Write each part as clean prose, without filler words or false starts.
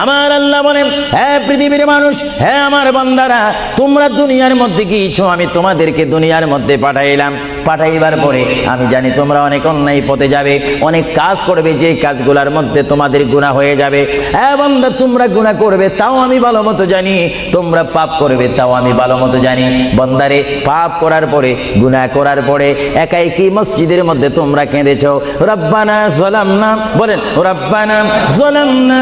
আমার আল্লাহ বলেন, হে পৃথিবীর মানুষ, হে আমার বান্দারা, তোমরা দুনিয়ার মধ্যে গিয়েছো, আমি তোমাদেরকে দুনিয়ার মধ্যে পাঠাইলাম। পাঠাইবার পরে আমি জানি তোমরা অনেক অন্যায় পথে যাবে, অনেক কাজ করবে, যে কাজগুলোর মধ্যে তোমাদের গুনাহ হয়ে যাবে। হে বান্দা, তোমরা গুনাহ করবে তাও আমি ভালো মতো জানি, তোমরা পাপ করবে তাও আমি ভালো মতো জানি। বান্দারে, পাপ করার পরে, গুনাহ করার পরে একাই কি মসজিদের মধ্যে তোমরা কেঁদেছো, রব্বানা যালামনা, বলেন রব্বানা যালামনা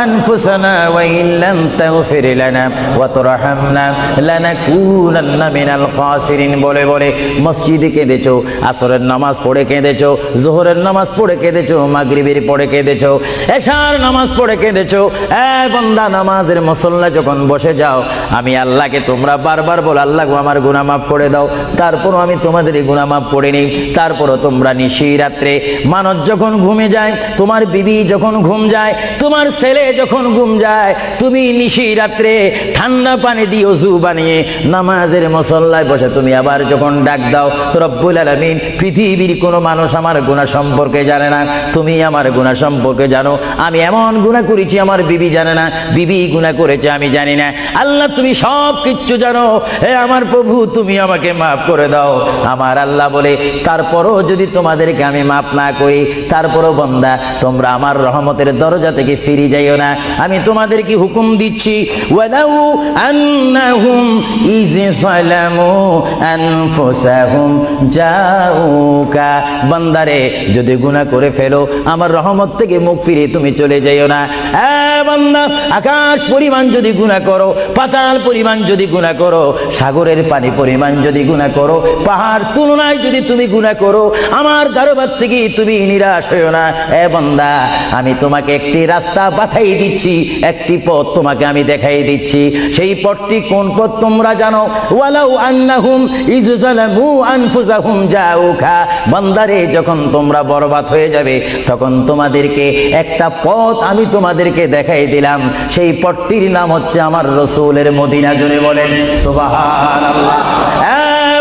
আনফুসানা ওয়া ইল্লাম তাগফির লানা ওয়া তারহামনা লানাকুনান্না মিনাল খাসিরিন বলে বলে মসজিদে কেঁদেছো, আসরের নামাজ পড়ে কেঁদেছো, যোহরের নামাজ পড়ে কেঁদেছো, মাগরিবের পড়ে কেঁদেছো, এশার নামাজ পড়ে কেঁদেছো। এ বান্দা, নামাজের মুসল্লা যখন বসে যাও, আমি আল্লাহকে তোমরা বারবার বলো, আল্লাহ গো আমার গুনাহ মাফ করে দাও। তারপরও আমি তোমাদের গুনাহ মাফ করে নিই। তারপরও তোমরা নিশি রাত্রে, মানুষ যখন ঘুমে যায়, তোমার বিবি যখন ঘুম যায়, তোমার ছেলে যখন ঘুম যায়, তুমি নিশি রাত্রে ঠান্ডা পানি দিয়ে ওযু বানিয়ে নামাজের মুসল্লায় বসে তুমি আবার যখন ডাক দাও, রব্বুল আলামিন, পৃথিবীর কোনো মানুষ আমার গুনাহ সম্পর্কে জানে না, তুমি আমার গুনাহ সম্পর্কে জানো। আমি এমন গুনাহ করেছি আমার বিবি জানে না, বিবি গুনাহ করেছে আমি জানি না। আল্লাহ, তুমি সব কিচ্ছু জানো। হে আমার প্রভু, তুমি আমাকে মাফ করে দাও। আমার আল্লাহ বলে, তারপরও যদি তোমাদেরকে আমি মাফ না করি, তারপরও বান্দা, তোমরা আমার রহমতের দরজা থেকে ফিরে যাইও না। আমি তোমাদেরকে হুকুম দিচ্ছি, ওয়ালাউ আন্নাহুম ইয যালামু আনফুসাহুম জাউকা, বান্দারে, যদি গুনাহ করে ফেলো, আমার রহমত থেকে মুখ ফিরে তুমি চলে যাইও না। বান্দা, আকাশ পরিমাণ যদি গুনাহ করো, পাতাল পরিমাণ যদি গুনাহ করো, সাগরের পানি পরিমাণ যদি গুনাহ করো, পাহাড় তুলনায় যদি তুমি গুনাহ করো, আমার দরবার থেকে তুমি নিরাশ হইও না। বান্দা, আমি তোমাকে একটি রাস্তা পাঠাই দিচ্ছি, একটি পথ তোমাকে আমি দেখাই দিচ্ছি। সেই পথটি কোন পথ তোমরা জানো? ওয়ালাউ আন্নাহুম ইয যালামু আনফুসাহুম জাউকা, বান্দারে, যখন তোমরা বরবাদ হয়ে যাবে, তখন তোমাদেরকে একটা পথ আমি তোমাদেরকে দেখাই দিলাম। সেই পথটির নাম হচ্ছে আমার রাসূলের মদিনা। জোরে বলেন সুবহানাল্লাহ।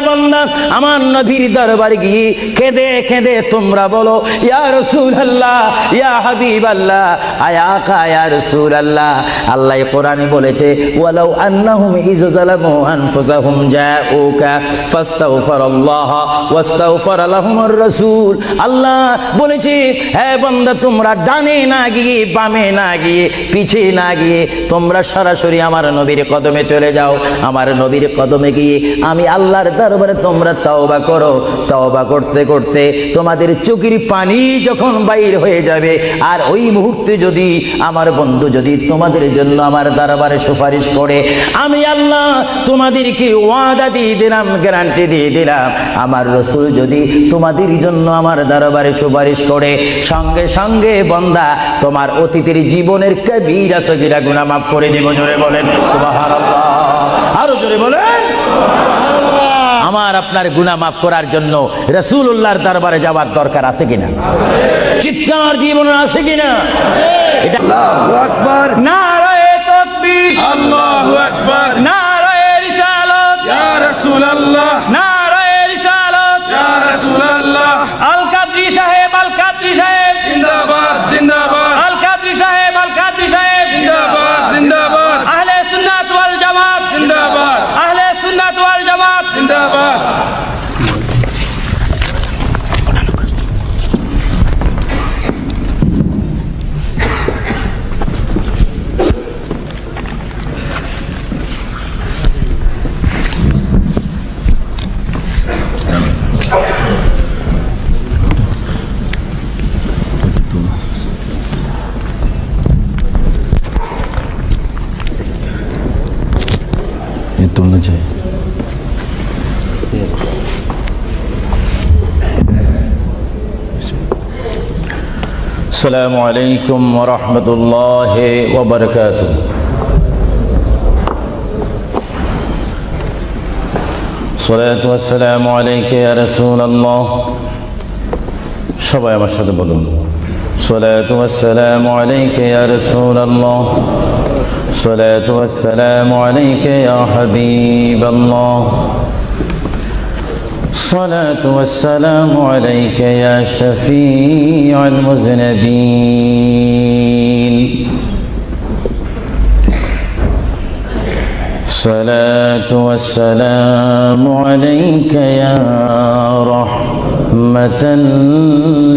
বান্দা, আমার নবীর দরবারে গিয়ে কেঁদে কেঁদে তোমরা বলো, ইয়া রাসূলুল্লাহ, ইয়া হাবিবাল্লাহ, আয়াকা ইয়া রাসূলুল্লাহ। আল্লাহ কোরআনে বলেছে, ওয়ালাউ আন্নাহুম ইয যালামু আনফুসাহুম জাউকা ফাস্তাগফিরুল্লাহ ওয়াস্তাগফার লাহুমুর রাসূল। আল্লাহ বলেছে, হে বান্দা, তোমরা ডানে না গিয়ে, বামে না গিয়ে, পিছে না গিয়ে, তোমরা সরাসরি আমার নবীর কদমে চলে যাও। আমার নবীর কদমে গিয়ে আমি আল্লাহর দরবারে তোমরা তওবা করো। তওবা করতে করতে তোমাদের চোখের পানি যখন বাইর হয়ে যাবে, আর ওই মুহূর্তে যদি আমার বন্ধু যদি তোমাদের জন্য আমার দরবারে সুপারিশ করে, আমি আল্লাহ তোমাদেরকে ওয়াদা দিয়ে দিলাম, গ্যারান্টি দিয়ে দিলাম, আমার রাসূল যদি তোমাদের জন্য আমার দরবারে সুপারিশ করে, সঙ্গে সঙ্গে বান্দা, তোমার অতীতের জীবনের কবিরা সগীরা গুনাহ মাফ করে দেব। জোরে বলেন সুবহানাল্লাহ। আরো জোরে বলেন। আমার আপনার গুনাহ মাফ করার জন্য রাসূলুল্লাহর দরবারে যাওয়ার দরকার আছে কিনা? চিৎকার জীবন আছে কিনা? এটা আল্লাহু আকবার, নারায়ে তাকবীর, আল্লাহু আকবার, নারায়ে রিসালাত, ইয়া রাসূলুল্লাহ, নারায়ে রিসালাত, ইয়া রাসূলুল্লাহ। আল কাদরি সাহেব, আল কাদরি সাহেব জিন্দাবাদ, জিন্দাবাদ। আল কাদরি সাহেব, আল কাদরি সাহেব জিন্দাবাদ, জিন্দাবাদ। আহলে সুন্নাত ওয়াল জামাত জিন্দাবাদ, আহলে সুন্নাত ওয়াল জামাত জিন্দাবাদ। तुलना चाहिए। अस्सलामु अलैकुम व रहमतुल्लाहि व बरकातुहू। सलातु वस्सलामु अलैका या रसूलल्लाह। সবাই আমার সাথে বলুন, सलातु वस्सलामु अलैका या रसूलल्लाह, सलातु वस्सलामु अलैका या हबीबल्लाह, सलातु वस्सलामु अलैका या शफीअल मुज़निबीन। الصلاة والسلام عليك يا رحمة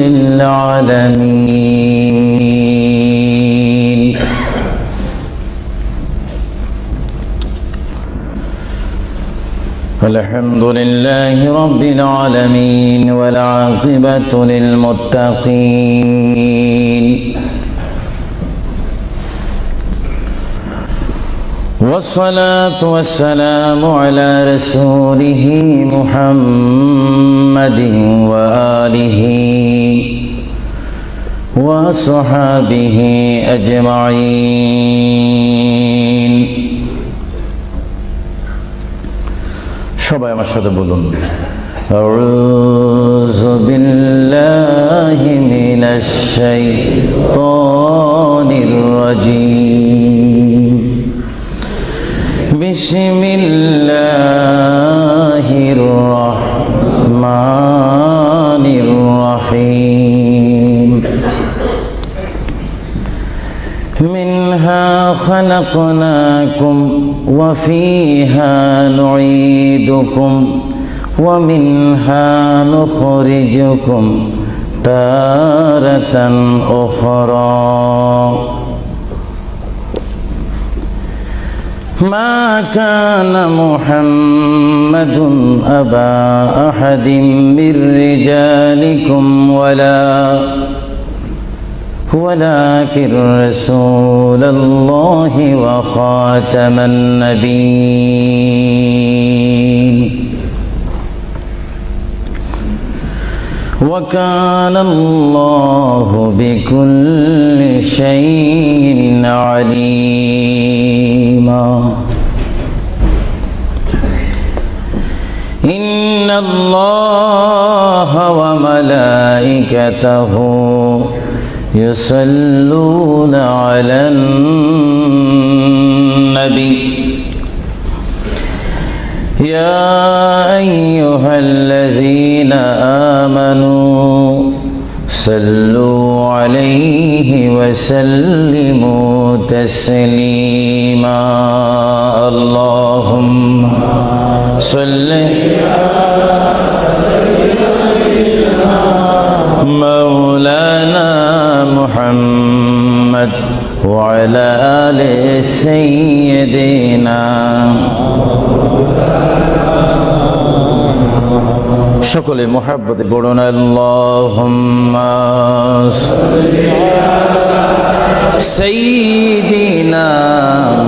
للعالمين الحمد لله رب العالمين والعاقبة للمتقين والصلاة والسلام على رسوله محمد وآله وصحابه أجمعين সবাই আমার সাথে বলুন আউযু বিল্লাহি মিনাশ শাইতানির রাজীম বিসমিল্লাহির রহমানির রহিম منها خلقناكم وفيها نعيدكم ومنها نخرجكم تارة أخرى ما كان محمد أبا أحد من رجالكم ولكن رسول الله وخاتم النبيين وكان الله بكل شيء عليما إن الله وملائكته يصلون على النبي يا أيها الذين آمنوا صلوا عليه وسلموا تسليما اللهم صل مولانا محمد وعلى آل سيدنا সকলে মুহাব্বতে পড়ুন আল্লাহুম্মা সাল্লি আলা সাইয়্যিদিনা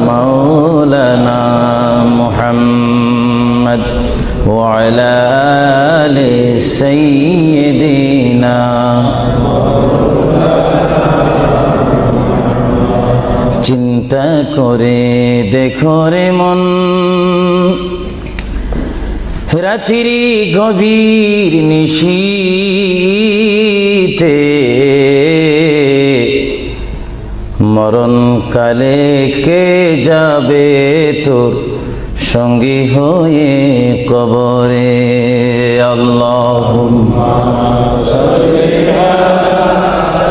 মাওলানা মুহাম্মদ ওয়া আলা আলি সাইয়্যিদিনা চিন্তা করে দেখো রে মন রাত্রি গভীর নিশীতে মরণ কালে কে যাবে তোর সঙ্গী হয়ে কবরে আল্লাহুম্মা সাল্লি আলা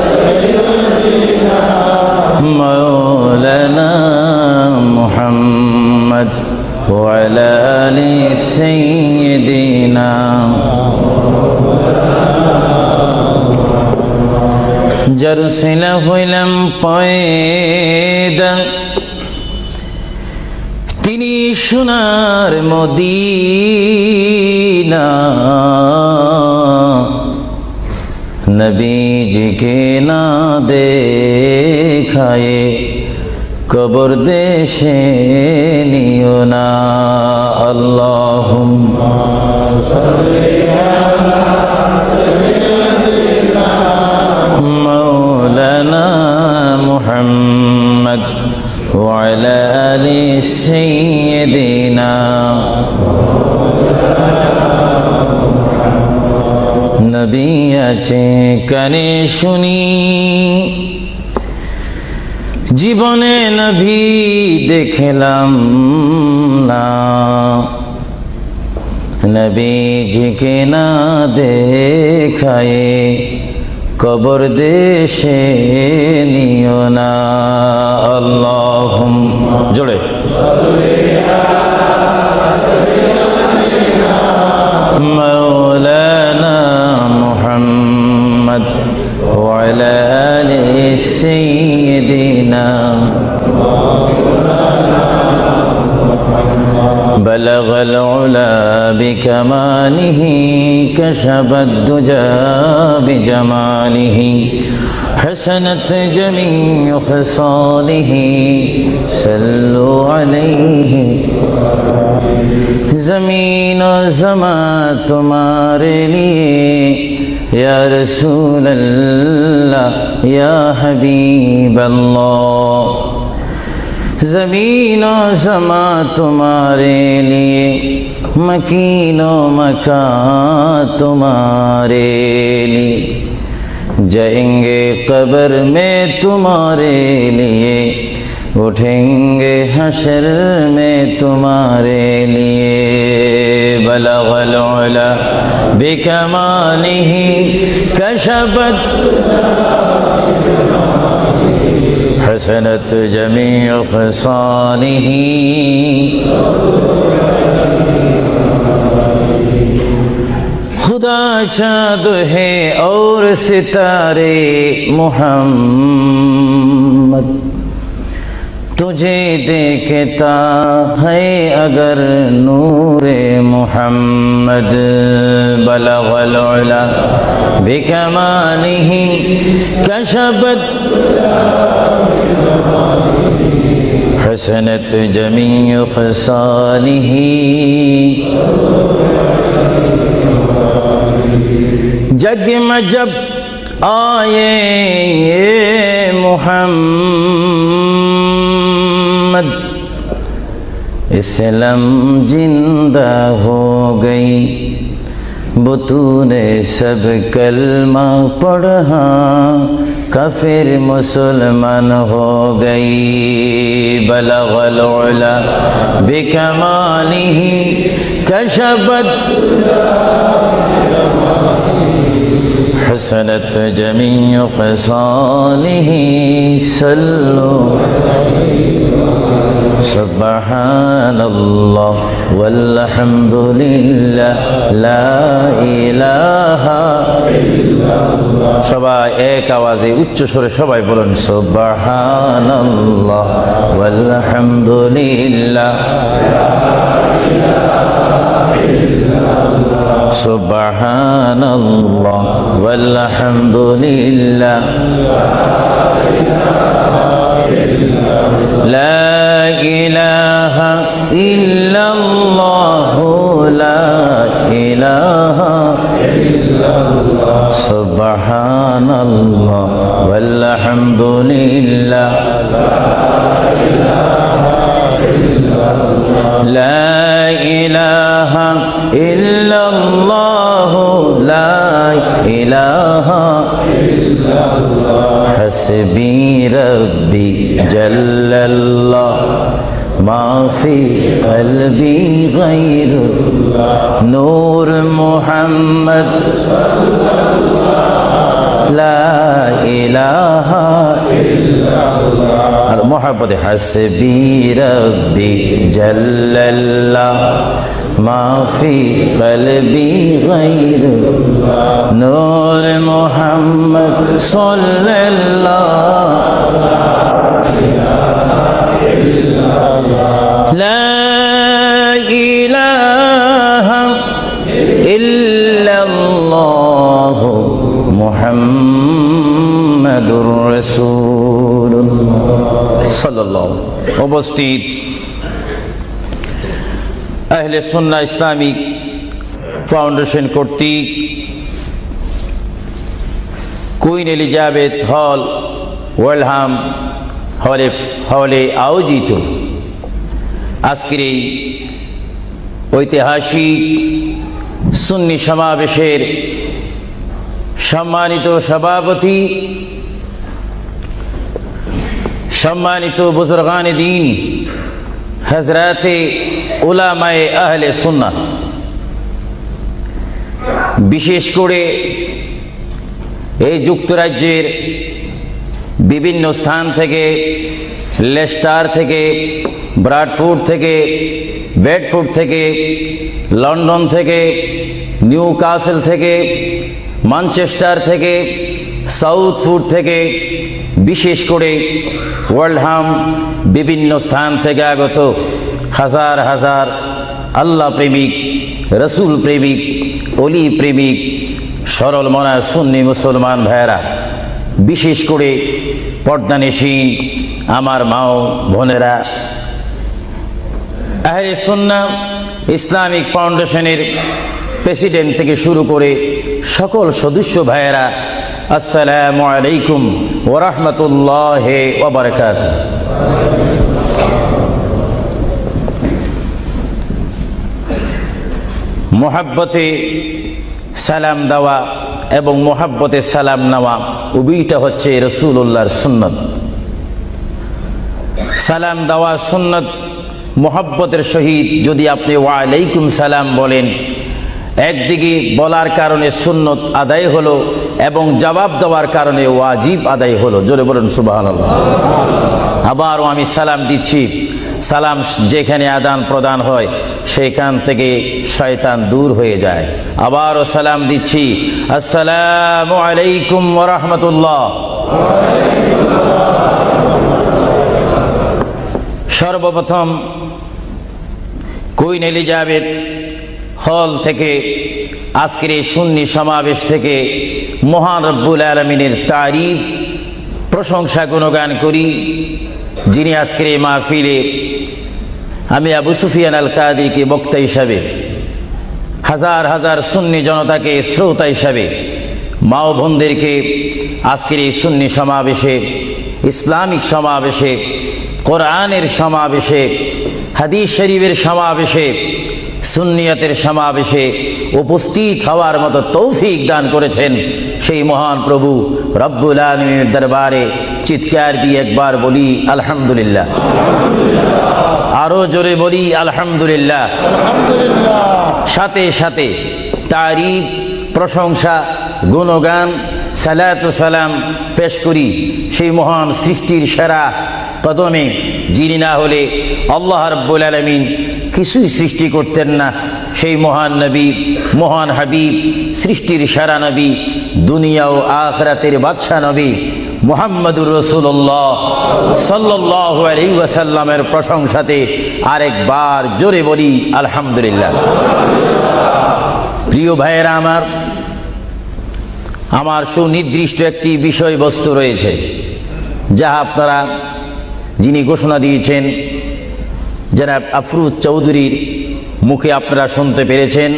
সাইয়্যিদিনা মাওলানা মুহাম্মদ ওয়া আলা আলি সাইয়্যিদিনা জরসিলা হইলাম পয়দা তিনি সোনার মদিনা নবীজিকে না দেখায়ে কবর দেশে নিও না আল্লাহুম্মা সাল্লি আলা সাইয়্যিদিনা মাওলানা মুহাম্মদ ওয়া আলা আলি সাইয়্যিদিনা নবী আছে কানে শুনি জীবনে নবী দেখলাম না নবীজিকে না দেখায়ে কবর দেশে নিও না আল্লাহুম্মা জোরে مولانا محمد وعلى آل سيدنا بلغ العلا بكماله كشف الدجى بجماله حسنت جميع خصاله صلوا عليه زمین و زمان تمہارے لیے یا رسول اللہ یا حبیب اللہ زمین و زمان تمہارے لیے مکین و مکان تمہارے لیے جائیں گے قبر میں تمہارے لیے اٹھیں گے حشر میں تمہارے لیے بلغ العلا بکمالہ کشفت حسنت جمیع خصالہ خدا چاند ہے اور ستارے محمد تجھے دیکھتا ہے اگر نور محمد بلغ العلا بکمالہ کشفت حسنت جمیع خصالہ جگ میں جب آئے محمد اسلام زندہ ہو گئی بطون سب کلمہ پڑھا کافر مسلمان ہو گئی بلغ العلا بکمالہ کشفت حسنت جمیع خصالہ صلو سبحان اللہ والحمد للہ لا الہ সবাই এক আওয়াজে উচ্চ স্বরে সবাই বলুন সুবহানাল্লাহ ওয়ালহামদুলিল্লাহ সুবহানাল্লাহ ওয়ালহামদুলিল্লাহ লা ইলাহা ইল্লাল্লাহ লা ইলাহা ইল্লাল্লাহ সুবহানাল্লাহ ওয়ালহামদুলিল্লাহ লা ইলাহা ইল্লাল্লাহ লা ইলাহা ইল্লাল্লাহ হাসবি রব্বি জাল্লাল্লাহ মা ফি কলবি গায়রুল্লাহ নূর মুহাম্মদ লা ইলাহা ইল্লাল্লাহ আর মোহাব্বতে হাসবি রব্বি জাল্লাল্লাহ মা ফি কলবি গায়রুল্লাহ নূর মুহাম্মদ সাল্লাল্লাহ لا إله إلا الله محمد رسول الله صلى الله উপস্থিত আহলে সুন্নাহ ইসলামিক ফাউন্ডেশন কর্তৃক কুইন এলিজাবেথ হল ওয়েলহাম হলে আয়োজিত আজকের এই ঐতিহাসিক সুন্নি সমাবেশের সম্মানিত সভাপতি, সম্মানিত বুজুর্গানে দ্বীন, হযরতে উলামায়ে আহলে সুন্নাহ, বিশেষ করে এই যুক্তরাজ্যের বিভিন্ন স্থান থেকে, লেস্টার থেকে, ব্রাডফোর্ড থেকে, বেডফোর্ড থেকে, লন্ডন থেকে, নিউ কাসেল থেকে, ম্যানচেস্টার থেকে, সাউথফুড থেকে, বিশেষ করে ওয়ার্ল্ডহাম বিভিন্ন স্থান থেকে আগত হাজার হাজার আল্লাহ প্রেমিক, রসুল প্রেমিক, অলি প্রেমিক, সরল মনা সুন্নি মুসলমান ভাইয়েরা, বিশেষ করে পর্দানিসীন আমার মা ও বোনেরা, আহলে সুন্নাহ ইসলামিক ফাউন্ডেশনের প্রেসিডেন্ট থেকে শুরু করে সকল সদস্য ভাইয়েরা, আসসালামু আলাইকুম ওয়া রাহমাতুল্লাহি ওয়া বারাকাতুহু। মোহাব্বতে সালাম দেওয়া এবং মোহাব্বতে সালাম নেওয়া উভয়টা হচ্ছে রাসূলুল্লাহর সুন্নত। সালাম দেওয়া সুন্নত। মোহাব্বতের সহিত যদি আপনি ওয়া আলাইকুম সালাম বলেন, একদিকে বলার কারণে সুন্নত আদায় হলো এবং জবাব দেওয়ার কারণে ওয়াজিব আদায় হলো। জোরে বলুন সুবহানাল্লাহ। আবারও আমি সালাম দিচ্ছি। সালাম যেখানে আদান প্রদান হয় সেখান থেকে শয়তান দূর হয়ে যায়। আবারও সালাম দিচ্ছি, আসসালামু আলাইকুম ওয়া রাহমাতুল্লাহ। সর্বপ্রথম কুইন এলিজাবেথ হল থেকে আজকের এই সুন্নি সমাবেশ থেকে মহান রব্বুল আলামিনের তারিফ, প্রশংসা, গুণগান করি, যিনি আজকের এই মাহফিলে আমি আবু সুফিয়ান আল কাদিকে বক্তা হিসাবে, হাজার হাজার সুন্নি জনতাকে শ্রোতা হিসাবে, মা ও বোনদেরকে আজকের এই সুন্নি সমাবেশে, ইসলামিক সমাবেশে, কোরআনের সমাবেশে, হাদিস শরীফের সমাবেশে, সুন্নিয়তের সমাবেশে উপস্থিত হওয়ার মতো তৌফিক দান করেছেন সেই মহান প্রভু রব্বুল আলামিনের দরবারে চিৎকার দিয়ে একবার বলি আলহামদুলিল্লাহ। আরো জোরে বলি আলহামদুলিল্লাহ। সাথে সাথে তারিফ, প্রশংসা, গুণগান, সালাতু সালাম পেশ করি সেই মহান সৃষ্টির সেরা কদমে, যিনি না হলে আল্লাহ রাব্বুল আলামিন কিছুই সৃষ্টি করতেন না, সেই মহান নবী, মহান হাবিব, সৃষ্টির সেরা নবী, দুনিয়া ও আখিরাতের বাদশা নবী মুহাম্মদুর রাসূলুল্লাহ সাল্লাল্লাহু আলাইহি ওয়াসাল্লামের প্রশংসাতে আরেকবার জোরে বলি আলহামদুলিল্লাহ। প্রিয় ভাইয়েরা আমার সুনির্দিষ্ট একটি বিষয়বস্তু রয়েছে, যা আপনারা, যিনি ঘোষণা দিয়েছেন জনাব আফরোজ চৌধুরীর মুখে আপনারা শুনতে পেরেছেন।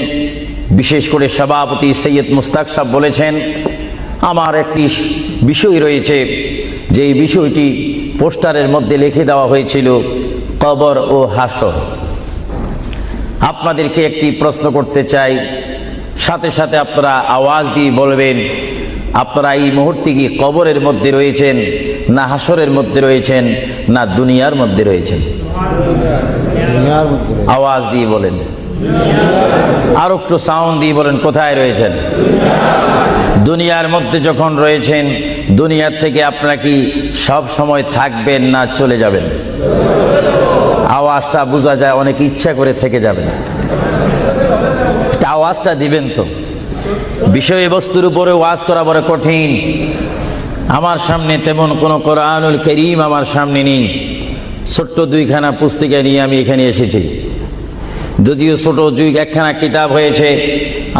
বিশেষ করে সভাপতি সৈয়দ মুস্তাক সাহেব বলেছেন, আমার একটি বিষয় রয়েছে, যে বিষয়টি পোস্টারের মধ্যে লিখে দেওয়া হয়েছিল, কবর ও হাসর। আপনাদেরকে একটি প্রশ্ন করতে চাই, সাথে সাথে আপনারা আওয়াজ দিয়ে বলবেন, আপনারা এই মুহূর্তে কি কবরের মধ্যে রয়েছেন, না হাসরের মধ্যে রয়েছেন, না দুনিয়ার মধ্যে রয়েছেন? আওয়াজ দিয়ে বলেন, আর একটু সাউন্ড দিয়ে বলেন, কোথায় রয়েছেন? দুনিয়ার মধ্যে যখন রয়েছেন, দুনিয়ার থেকে আপনারা কি সব সময় থাকবেন না চলে যাবেন? আওয়াজটা বোঝা যায় অনেক ইচ্ছা করে থেকে যাবেন। আওয়াজটা দিবেন তো। বিষয়বস্তুর উপরে ওয়াজ করা বড় কঠিন। আমার সামনে তেমন কোনো কোরআনুল কারীম আমার সামনে নেই। ছোট্ট দুইখানা পুস্তিকা নিয়ে আমি এখানে এসেছি। যদিও ছোট একখানা কিতাব হয়েছে,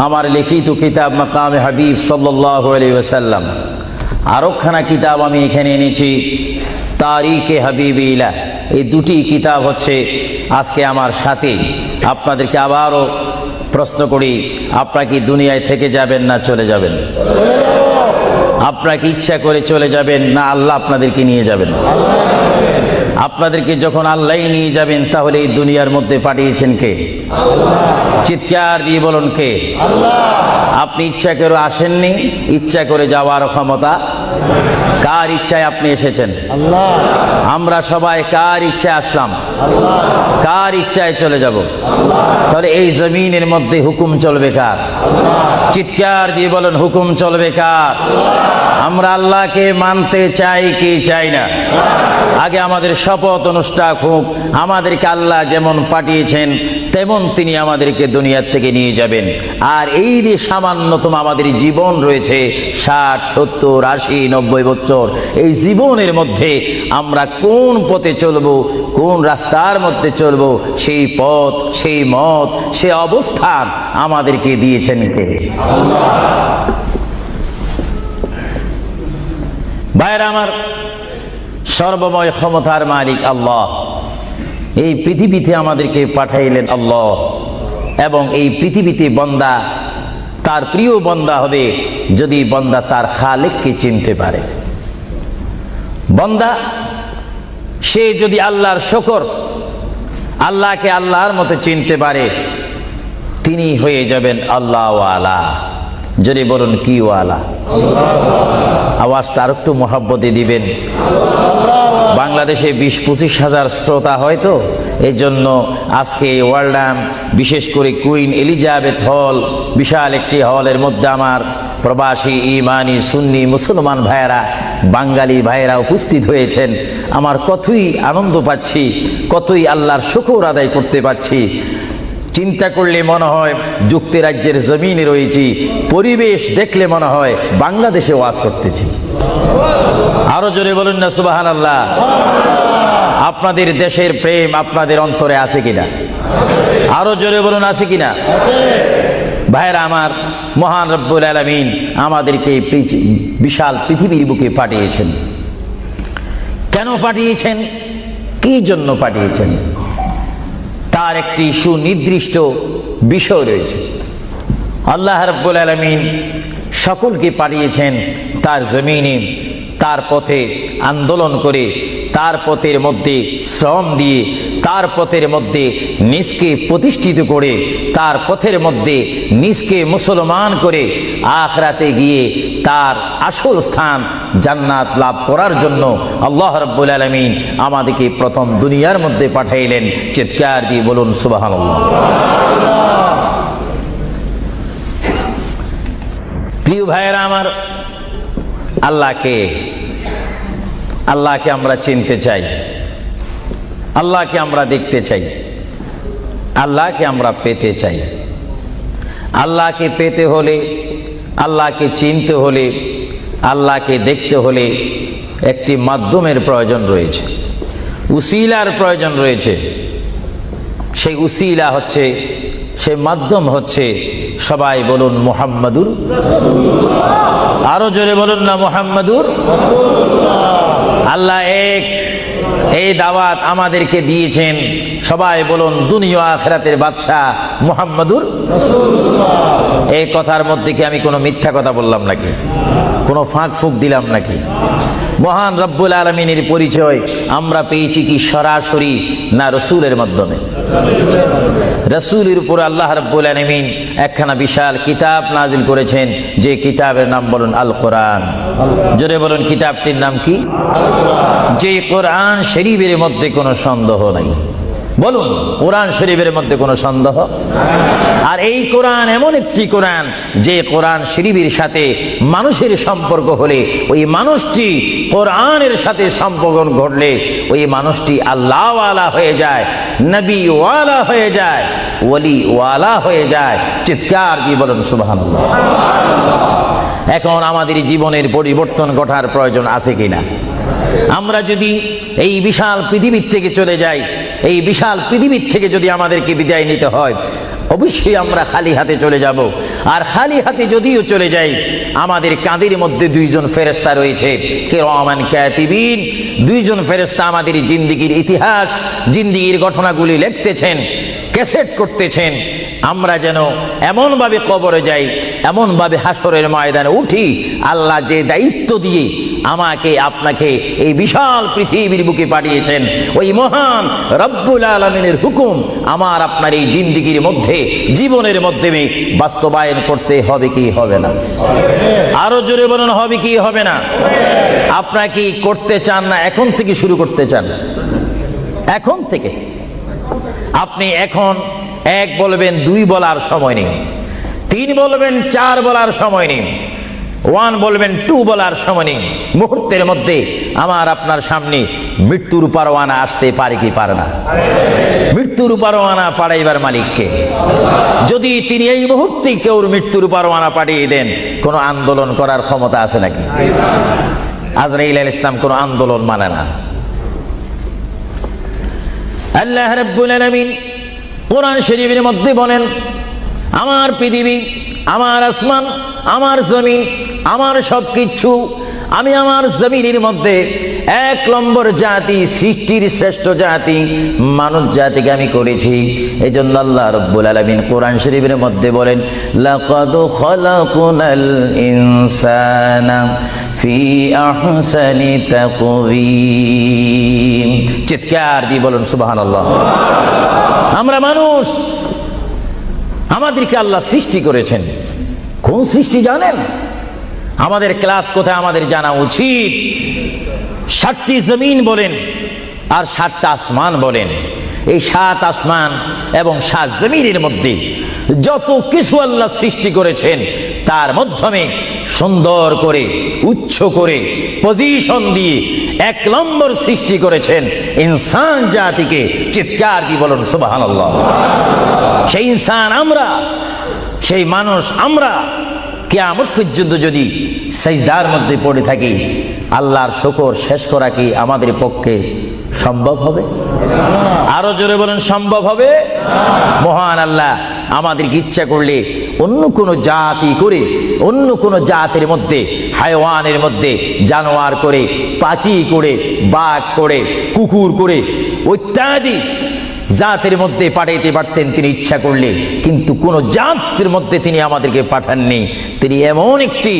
আমার লিখিত কিতাব মাকামে হাবিব সাল্লাল্লাহু আলাইহি ওয়াসাল্লাম। আরেকখানা কিতাব আমি এখানে এনেছি, তারিকে হাবিবিল্লাহ। এই দুটি কিতাব হচ্ছে আজকে আমার সাথে। আপনাদেরকে আবারও প্রশ্ন করি, আপনারা কি দুনিয়ায় থেকে যাবেন না চলে যাবেন? আপনারা কি ইচ্ছা করে চলে যাবেন, না আল্লাহ আপনাদেরকে নিয়ে যাবেন? আপনাদেরকে যখন আল্লাহ নিয়ে যাবেন, তাহলে এই দুনিয়ার মধ্যে পাঠিয়েছেন কে? চিৎকার দিয়ে বলুন, কে? আপনি ইচ্ছা করে আসেননি, ইচ্ছা করে যাওয়ার ক্ষমতা কার ইচ্ছায় আপনি এসেছেন? আমরা সবাই কার ইচ্ছায় আসলাম? কার ইচ্ছায় চলে যাব? তাহলে এই জমিনের মধ্যে হুকুম চলবে কার? চিৎকার দিয়ে বলেন, হুকুম চলবে কার? আমরা আল্লাহকে মানতে চাই কি চাই না? আগে আমাদের শপথ অনুষ্ঠান হোক, আমাদেরকে আল্লাহ যেমন পাঠিয়েছেন তেমন তিনি আমাদেরকে দুনিয়ার থেকে নিয়ে যাবেন। আর এই যে সামান্যতম আমাদের জীবন রয়েছে 60, 70, 80, 90 বছর, এই জীবনের মধ্যে আমরা কোন পথে চলবো, কোন রাস্তার মধ্যে চলবো, সেই পথ, সেই মত, সে অবস্থান আমাদেরকে দিয়েছেন কে? ভাইরা আমার, সর্বময় ক্ষমতার মালিক আল্লাহ এই পৃথিবীতে আমাদেরকে পাঠাইলেন আল্লাহ, এবং এই পৃথিবীতে বান্দা তার প্রিয় বান্দা হবে যদি বান্দা তার খালেককে চিনতে পারে। বান্দা সে যদি আল্লাহর শুকর, আল্লাহকে আল্লাহর মতো চিনতে পারে, তিনি হয়ে যাবেন আল্লাহ ওয়ালা। যদি বলুন কি ওয়ালা? আওয়াজটা আর একটু মহব্বতে দিবেন। বাংলাদেশে 20-25 হাজার শ্রোতা হয়তো, এই জন্য আজকে ওয়ার্ল্ডাম, বিশেষ করে কুইন এলিজাবেথ হল, বিশাল একটি হলের মধ্যে আমার প্রবাসী ইমানি সুন্নি মুসলমান ভাইয়েরা, বাঙালি ভাইয়েরা উপস্থিত হয়েছেন। আমার কতই আনন্দ পাচ্ছি, কতই আল্লাহর শুকর আদায় করতে পারছি। চিন্তা করলে মনে হয় যুক্তরাজ্যের জমিনে রয়েছি, পরিবেশ দেখলে মনে হয় বাংলাদেশে ওয়াজ করতেছি। আরো জোরে বলুন না সুবহানাল্লাহ। আপনাদের দেশের প্রেম আপনাদের অন্তরে আছে কিনা? আরো জোরে বলুন আছে কিনা? ভাইরা আমার, মহান রব্বুল আলামিন আমাদেরকে বিশাল পৃথিবীর বুকে পাঠিয়েছেন। কেন পাঠিয়েছেন? কি জন্য পাঠিয়েছেন? তার একটি সুনির্দিষ্ট বিষয় রয়েছে। আল্লাহ রাব্বুল আলামিন সকলকে পাঠিয়েছেন তার জমিনে, তার পথে আন্দোলন করে, তার পথের মধ্যে শ্রম দিয়ে, তার পথের মধ্যে নিজকে প্রতিষ্ঠিত করে, তার পথের মধ্যে নিজকে মুসলমান করে আখিরাতে গিয়ে তার আসল স্থান জান্নাত লাভ করার জন্য আল্লাহ রাব্বুল আলামিন আমাদেরকে প্রথম দুনিয়ার মধ্যে পাঠাইলেন। চিৎকার দিয়ে বলুন সুবহানাল্লাহ। প্রিয় ভাইয়েরা আমার, আল্লাহকে আমরা চিনতে চাই, আল্লাহকে আমরা দেখতে চাই, আল্লাহকে আমরা পেতে চাই। আল্লাহকে পেতে হলে, আল্লাহকে চিনতে হলে, আল্লাহকে দেখতে হলে একটি মাধ্যমের প্রয়োজন রয়েছে, উসিলার প্রয়োজন রয়েছে। সেই উসিলা হচ্ছে, সে মাধ্যম হচ্ছে, সবাই বলুন মুহাম্মাদুর রাসূলুল্লাহ। আরো জোরে বলুন না মুহাম্মাদুর রাসূলুল্লাহ। আল্লাহ এক, এই দাওয়াত আমাদেরকে দিয়েছেন। সবাই বলুন দুনিয়া আখিরাতের বাদশাহ মুহাম্মাদুর রাসূলুল্লাহ। এই কথার মধ্যে কি আমি কোনো মিথ্যা কথা বললাম নাকি? কোনো ফাঁক ফুক দিলাম নাকি? মহান রব্বুল আলামিনের পরিচয় আমরা পেয়েছি কি সরাসরি, না রসুলের মাধ্যমে? রসুলের উপর আল্লাহ রব্বুল আলামিন একখানা বিশাল কিতাব নাজিল করেছেন, যে কিতাবের নাম বলুন আল কোরআন। জোরে বলুন কিতাবটির নাম কি? যে কোরআন শরীফের মধ্যে কোনো সন্দেহ নাই। বলুন কোরআন শরীফের মধ্যে কোনো সন্দেহ? আর এই কোরআন এমন একটি কোরআন, যে কোরআন শরীফের সাথে মানুষের সম্পর্ক হলে, ওই মানুষটি কোরআনের সাথে সম্পর্ক ঘটলে ওই মানুষটি আল্লাহ ওয়ালা হয়ে যায়, নবী ওয়ালা হয়ে যায়, ওলি ওয়ালা হয়ে যায়। চিৎকার দিয়ে বলুন সুবহানাল্লাহ। এখন আমাদের জীবনের পরিবর্তন ঘটার প্রয়োজন আছে কিনা? আমরা যদি এই বিশাল পৃথিবীর থেকে চলে যাই, এই বিশাল পৃথিবীর থেকে যদি আমাদেরকে বিদায় নিতে হয়, অবশ্যই আমরা খালি হাতে চলে যাব। আর খালি হাতে যদিও চলে যাই, আমাদের কাঁধের মধ্যে দুইজন ফেরেশতা রয়েছে, কিরামান কাতিবিন। দুইজন ফেরেশতা আমাদের জিন্দেগির ইতিহাস, জিন্দেগির ঘটনাগুলি লিখতেছেন, ক্যাসেট করতেছেন। আমরা যেন এমনভাবে কবরে যাই, এমনভাবে হাসরের ময়দানে উঠি, আল্লাহ যে দায়িত্ব দিয়ে আমাকে আপনাকে এই বিশাল পৃথিবীর বুকে পাঠিয়েছেন, ওই মহান রব্বুল আলামিনের হুকুম আমার আপনার এই জিন্দেগির মধ্যে, জীবনের মাধ্যমে বাস্তবায়ন করতে হবে কি হবে না? আরো জোরে বলুন হবে কি হবে না? আপনারা কি করতে চান, না এখন থেকে শুরু করতে চান? এখন থেকে আপনি এখন এক বলবেন, দুই বলার সময় নেই, তিন বলবেন, চার বলার সময় নেই। ওয়ান বলবেন, টু বলার সময় মুহূর্তের মধ্যে আমার আপনার সামনে মৃত্যুর পরোয়ানা আসতে পারে কি পারে না? মৃত্যুর পরোয়ানা পাঠাইবার মালিককে। যদি তিনি এই মুহূর্তে কেউ মৃত্যুর পরোয়ানা পাঠিয়ে দেন, কোন আন্দোলন করার ক্ষমতা আছে নাকি? আজরাইল আলাইহিস সালাম কোন আন্দোলন মানে না। আল্লাহ রাব্বুল আলামিন কোরআন শরীফের মধ্যে বলেন, আমার পৃথিবী, আমার আসমান, আমার জমিন, আমার সবকিছু, আমি আমার জমিনের মধ্যে এক নম্বর জাতি, সৃষ্টির শ্রেষ্ঠ জাতি মানব জাতিকে আমি করেছি। এই জন্য আল্লাহ রাব্বুল আলামিন কোরআন শরীফের মধ্যে বলেন, লাকাদ খালাকনাল ইনসানা ফি আহসানি তাকওয়িম। চিৎকার দিয়ে বলুন সুবহানাল্লাহ। আমরা মানুষ, আমাদেরকে আল্লাহ সৃষ্টি করেছেন। কোন সৃষ্টি জানেন? আমাদের ক্লাস কোথায় আমাদের জানা উচিত। 7টি জমিন বলেন আর 7টা আসমান বলেন। এই 7 আসমান এবং 7 জমিনের মধ্যে যত কিছু আল্লাহ সৃষ্টি করেছেন, তার মাধ্যমে সুন্দর করে, উচ্চ করে, পজিশন দিয়ে 1 নম্বর সৃষ্টি করেছেন ইনসান জাতিকে। চিৎকার দিয়ে বলুন সুবহানাল্লাহ। সেই ইনসান আমরা, সেই মানুষ আমরা, কিয়ামত পর্যন্ত যদি সিজদার মধ্যে পড়ে থাকি, আল্লাহর শুকর শেষ করা কি আমাদের পক্ষে সম্ভব হবে? আরো জোরে বলেন, সম্ভব হবে? মহান আল্লাহ আমাদেরকে ইচ্ছা করলে অন্য কোন জাতি করে, অন্য কোন জাতির মধ্যে, হায়াওয়ানের মধ্যে জানোয়ার করে, পাখি করে, বাঘ করে, কুকুর করে, ইত্যাদি জাতের মধ্যে পাঠাইতে পারতেন তিনি ইচ্ছা করলে, কিন্তু কোন জাতের মধ্যে তিনি আমাদেরকে পাঠাননি। তিনি এমন একটি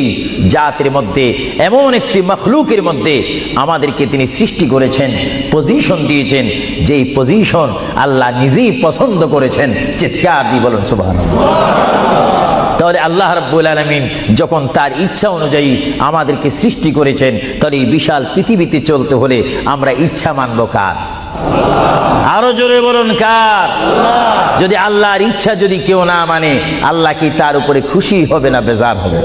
জাতের মধ্যে, এমন একটি মখলুকের মধ্যে আমাদেরকে তিনি সৃষ্টি করেছেন, পজিশন দিয়েছেন, যেই পজিশন আল্লাহ নিজেই পছন্দ করেছেন। চিৎকার দিয়ে বলুন সুবহানাল্লাহ। তাহলে আল্লাহ রাব্বুল আলামিন যখন তার ইচ্ছা অনুযায়ী আমাদেরকে সৃষ্টি করেছেন, তাহলে এই বিশাল পৃথিবীতে চলতে হলে আমরা ইচ্ছা মানব কার? আরো জোরে বলুন কার? যদি আল্লাহর ইচ্ছা যদি কেউ না মানে, আল্লাহ কি তার উপরে খুশি হবে না বেজার হবে?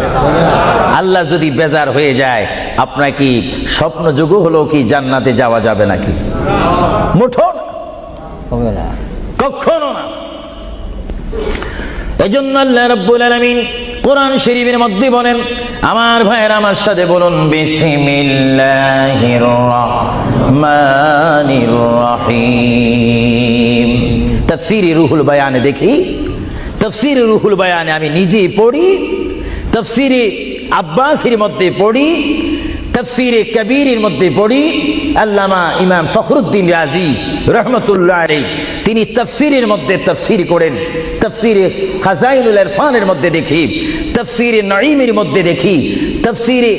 আল্লাহ যদি বেজার হয়ে যায়, আপনার কি স্বপ্ন যোগ হলো কি জান্নাতে যাওয়া যাবে নাকি? মুঠো হবে না, কখনো না। এজন্য আল্লাহ রাব্বুল আলামিন কোরআন শরীফের মধ্যে বলেন, আমার ভাইয়েরা আমার সাথে বলুন, বিসমিল্লাহির রাহমানির রহিম। তাফসীরে রুহুল বায়ানে দেখি, তাফসীরে রুহুল বায়ানে আমি নিজে পড়ি, তাফসীরে আব্বাসীর মধ্যে পড়ি, তাফসীরে কবীরের মধ্যে পড়ি। আল্লামা ইমাম ফখরুদ্দিন রাজি রহমতুল্লাহ আলাইহি তিনি তাফসীরের মধ্যে তাফসীর করেন। তাফসীরে খাজাইনুল ইরফানের মধ্যে দেখি, তাফসীরে নাঈমের মধ্যে দেখি, তাফসীরে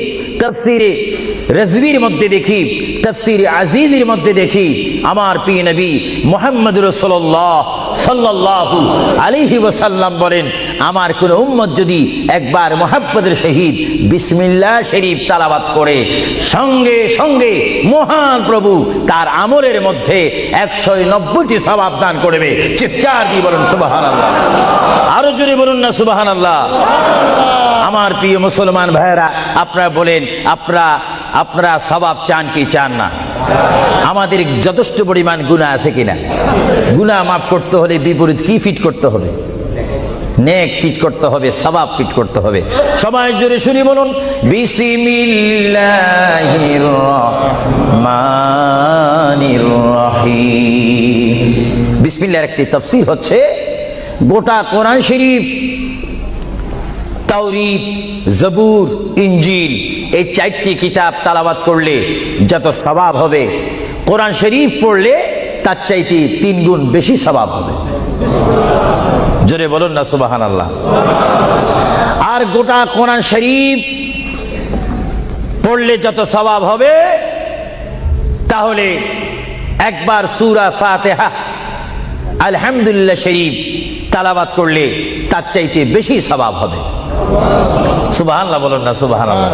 রাজভির মধ্যে দেখি, তাফসীরে আজিজের মধ্যে দেখি, আমার প্রিয় নবী মুহাম্মদ রাসূলুল্লাহ সাল্লাল্লাহু আলাইহি ওয়াসাল্লাম বলেন, আমার কোন উম্মত যদি একবার মুহাব্বতের সহিত বিসমিল্লাহ শরীফ তেলাওয়াত করে, সঙ্গে সঙ্গে মহান প্রভু তার আমলের মধ্যে 190টি সওয়াব দান করবে। চিৎকার দিয়ে বলুন সুবহানাল্লাহ। আরো জোরে বলুন না সুবহানাল্লাহ। আমার প্রিয় মুসলমান ভাইয়েরা, আপনারা বলেন, আপনারা সওয়াব চান কি চান না? আমাদের যথেষ্ট পরিমাণ গুনাহ আছে কিনা? গুনাহ মাফ করতে হলে বিপরীত কি ফিট করতে হবে? নেক ফিট করতে হবে, সওয়াব ফিট করতে হবে। সবাই জোরে শুনি বলুন, বিসমিল্লাহির রহমানির রহিম। বিসমিল্লাহর একটি তাফসীর হচ্ছে, গোটা কোরআন শরীফ, তাওরীত, জবুর, ইনজিল, এই 4টি কিতাব তেলাওয়াত করলে যত সওয়াব হবে, কোরআন শরীফ পড়লে তার চাইতে 3 গুণ বেশি সওয়াব হবে। জোরে বলুন না সুবহানাল্লাহ। আর গোটা কোরআন শরীফ পড়লে যত সওয়াব হবে, তাহলে একবার সূরা ফাতিহা, আলহামদুলিল্লাহ শরীফ তেলাওয়াত করলে তার চাইতে বেশি সওয়াব হবে। সুবহানাল্লাহ বলুন না সুবহানাল্লাহ।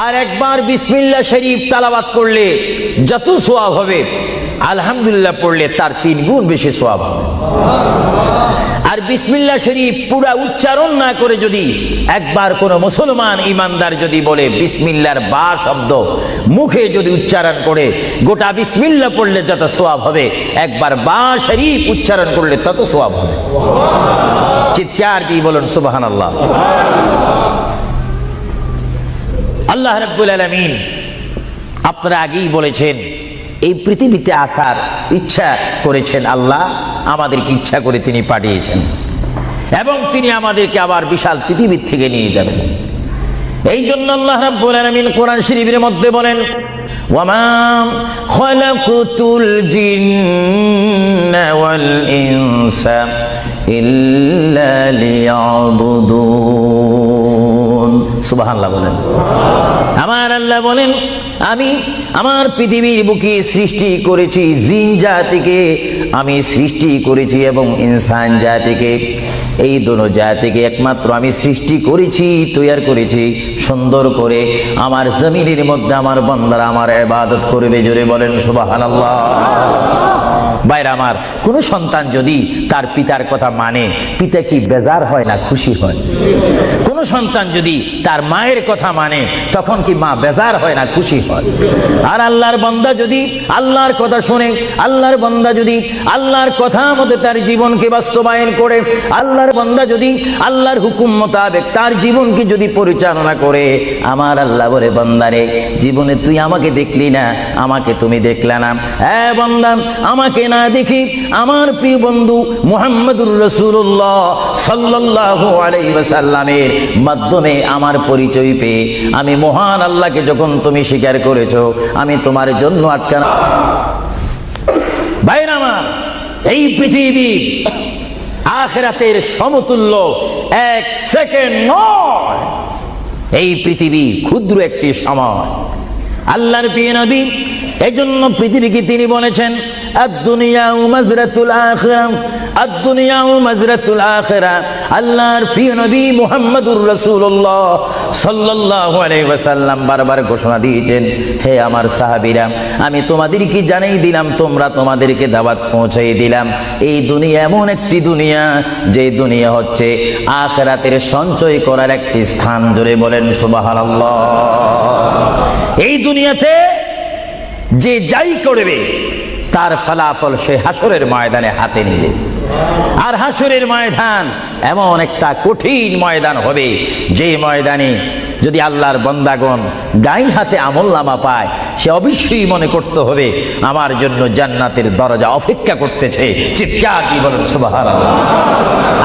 আর একবার বিসমিল্লাহ শরীফ তেলাওয়াত করলে যত সওয়াব হবে, আলহামদুলিল্লাহ পড়লে তার 3 গুণ বেশি সওয়াব হবে। আর বিসমিল্লাহ শরীফ পুরা উচ্চারণ না করে যদি একবার কোন মুসলমান ইমানদার যদি বলে বিসমিল্লাহর বা শব্দ মুখে যদি উচ্চারণ করে, গোটা বিসমিল্লাহ পড়লে যত সওয়াব হবে, একবার বা শরীফ উচ্চারণ করলে তত সওয়াব হবে। চিৎকার দিয়ে বলুন সুবহানাল্লাহ। আল্লাহ রাব্বুল আলামিন আপনারা আগেই বলেছেন এই পৃথিবীতে আসার ইচ্ছা করেছেন আল্লাহ, আমাদেরকে ইচ্ছা করে তিনি পাঠিয়েছেন এবং তিনি আমাদেরকে আবার বিশাল পৃথিবীর থেকে নিয়ে যাবেন। এই জন্য আল্লাহ রাব্বুল আলামিন কোরআন শরীফের মধ্যে বলেন, ওয়ামা খালাকুতুল জিন্না ওয়াল ইনসা ইল্লা লিয়াবুদুন। সুবহানাল্লাহ বলেন। আমার আল্লাহ বলেন, আমি আমার পৃথিবীর বুকে সৃষ্টি করেছি জিন জাতিকে, আমি সৃষ্টি করেছি এবং ইনসান জাতিকে। এই দোনো জাতিকে একমাত্র আমি সৃষ্টি করেছি, তৈরি করেছি সুন্দর করে। আমার জমিনের মধ্যে আমার বান্দারা আমার ইবাদত করবে। জোরে বলেন সুবহানাল্লাহ। ভাইরা আমার, কোন সন্তান যদি তার পিতার কথা মানে, পিতা কি বেজার হয় না খুশি হয়? কোন সন্তান যদি তার মায়ের কথা মানে, তখন কি মা বেজার হয় না খুশি হয়? আর আল্লাহর বান্দা যদি আল্লাহর কথা শুনে, আল্লাহর বান্দা যদি আল্লাহর কথা মতে তার জীবনকে বাস্তবায়ন করে, আল্লাহর বান্দা যদি আল্লাহর হুকুম মোতাবেক তার জীবনকে যদি পরিচালনা করে, আমার আল্লাহ বলে, বান্দারে জীবনে তুই আমাকে দেখলি না, আমাকে তুমি দেখলা না। হ্যাঁ বান্দা, আমাকে না দেখি আমার প্রিয় বন্ধু মুহাম্মদুর রাসূলুল্লাহ সাল্লাল্লাহু আলাইহি ওয়াসাল্লামের মাধ্যমে আমার পরিচয় পেয়ে আমি মহান আল্লাহকে যখন তুমি স্বীকার করেছো, আমি তোমার জন্য আটকানা। ভাইরা আমার, এই পৃথিবী আখিরাতের সমতুল্য এক সেকেন্ড নয়। এই পৃথিবী ক্ষুদ্র একটি সময়। আল্লাহর প্রিয় নবী এজন্য পৃথিবীকে তিনি বলেছেন, আদ-দুনিয়া মাজরাতুল আখিরাহ, আদ-দুনিয়া মাজরাতুল আখিরাহ। আল্লাহর প্রিয় নবী মুহাম্মদুর রাসূলুল্লাহ সাল্লাল্লাহু আলাইহি ওয়াসাল্লাম বারবার ঘোষণা দিয়েছেন, হে আমার সাহাবীরা, আমি তোমাদেরকে জানিয়ে দিলাম, তোমরা তোমাদেরকে দাওয়াত পৌঁছাই দিলাম, এই দুনিয়া এমন একটি দুনিয়া, যে দুনিয়া হচ্ছে আখিরাতের সঞ্চয় করার একটি স্থান। জোরে বলেন সুবহানাল্লাহ। এই দুনিয়াতে যে যাই করবে তার ফলাফল সে হাসরের ময়দানে হাতে নিবে। আর হাসরের ময়দান এমন একটা কঠিন ময়দান হবে, যে ময়দানে যদি আল্লাহর বান্দাগণ ডাইন হাতে আমলনামা পায়, সে অবশ্যই মনে করতে হবে আমার জন্য জান্নাতের দরজা অপেক্ষা করতেছে। চিৎকার দিয়ে বলেন সুবহানাল্লাহ।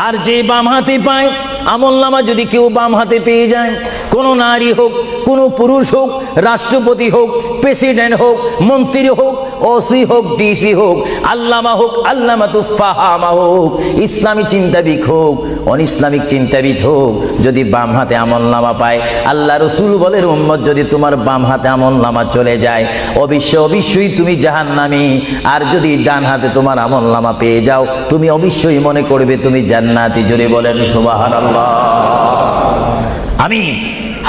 আর যে বাম হাতে পায় আমলনামা, যদি কেউ বাম হাতে পেয়ে যায়, কোন নারী হোক, কোন পুরুষ হোক, রাষ্ট্রপতি হোক, প্রেসিডেন্ট হোক, মন্ত্রী হোক, ওসি হোক, ডিসি হোক, আল্লামা হোক, আল্লামাতুল ফাহামা হোক, ইসলামী চিন্তাবিদ হোক, অনিসলামিক চিন্তাবিদ হোক, যদি বাম হাতে আমলনামা পায়, আল্লাহ রাসূল বলেন, উম্মত যদি তোমার বাম হাতে আমলনামা চলে যায়, অবশ্যই তুমি জাহান্নামী। আর যদি ডান হাতে তোমার আমলনামা পেয়ে যাও, তুমি অবশ্যই মনে করবে তুমি জান্নাতি। জোরে বলেন সুবহানাল্লাহ। আমি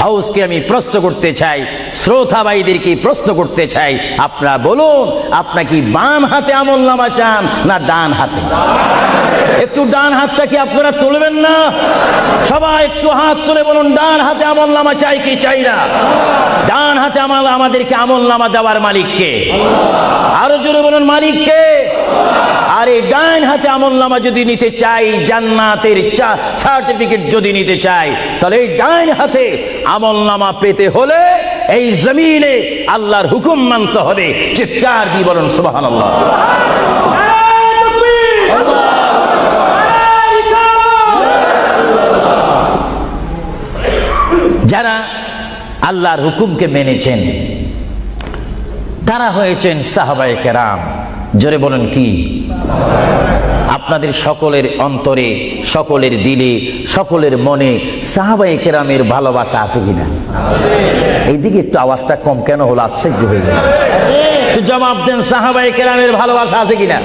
হাউসকে আমি প্রশ্ন করতে চাই, শ্রোতা ভাইদেরকে প্রশ্ন করতে চাই, আপনারা বলুন, আপনারা কি বাম হাতে আমলনামা চান না ডান হাতে? একটু ডান হাতটা কি আপনারা তুলবেন না? সবাই একটু হাত তুলে বলুন, ডান হাতে আমলনামা চাই কি চাই না? ডান হাতে আমাদেরকে আমলনামা দেওয়ার মালিক কে? আরো জোরে বলুন, মালিক কে? আর এই ডান হাতে আমলনামা যদি নিতে চাই, জান্নাতের সার্টিফিকেট যদি নিতে চাই, তাহলে এই ডান হাতে আমলনামা পেতে হলে এই জমিনে আল্লাহর হুকুম মানতে হবে। চিৎকার দিয়ে বলুন সুবহানাল্লাহ। যারা আল্লাহর হুকুমকে মেনেছেন তারা হয়েছেন সাহাবায়ে কেরাম। জোরে বলেন কি? আপনাদের সকলের অন্তরে, সকলের দিলে, সকলের মনে সাহাবায়ে কেরামের ভালোবাসা আছে কিনা? এইদিকে একটু আওয়াজটা কম কেন হলো? আশ্চর্য হয়ে গেল। একটু জবাব দেন, সাহাবায়ে কেরামের ভালোবাসা আছে কিনা?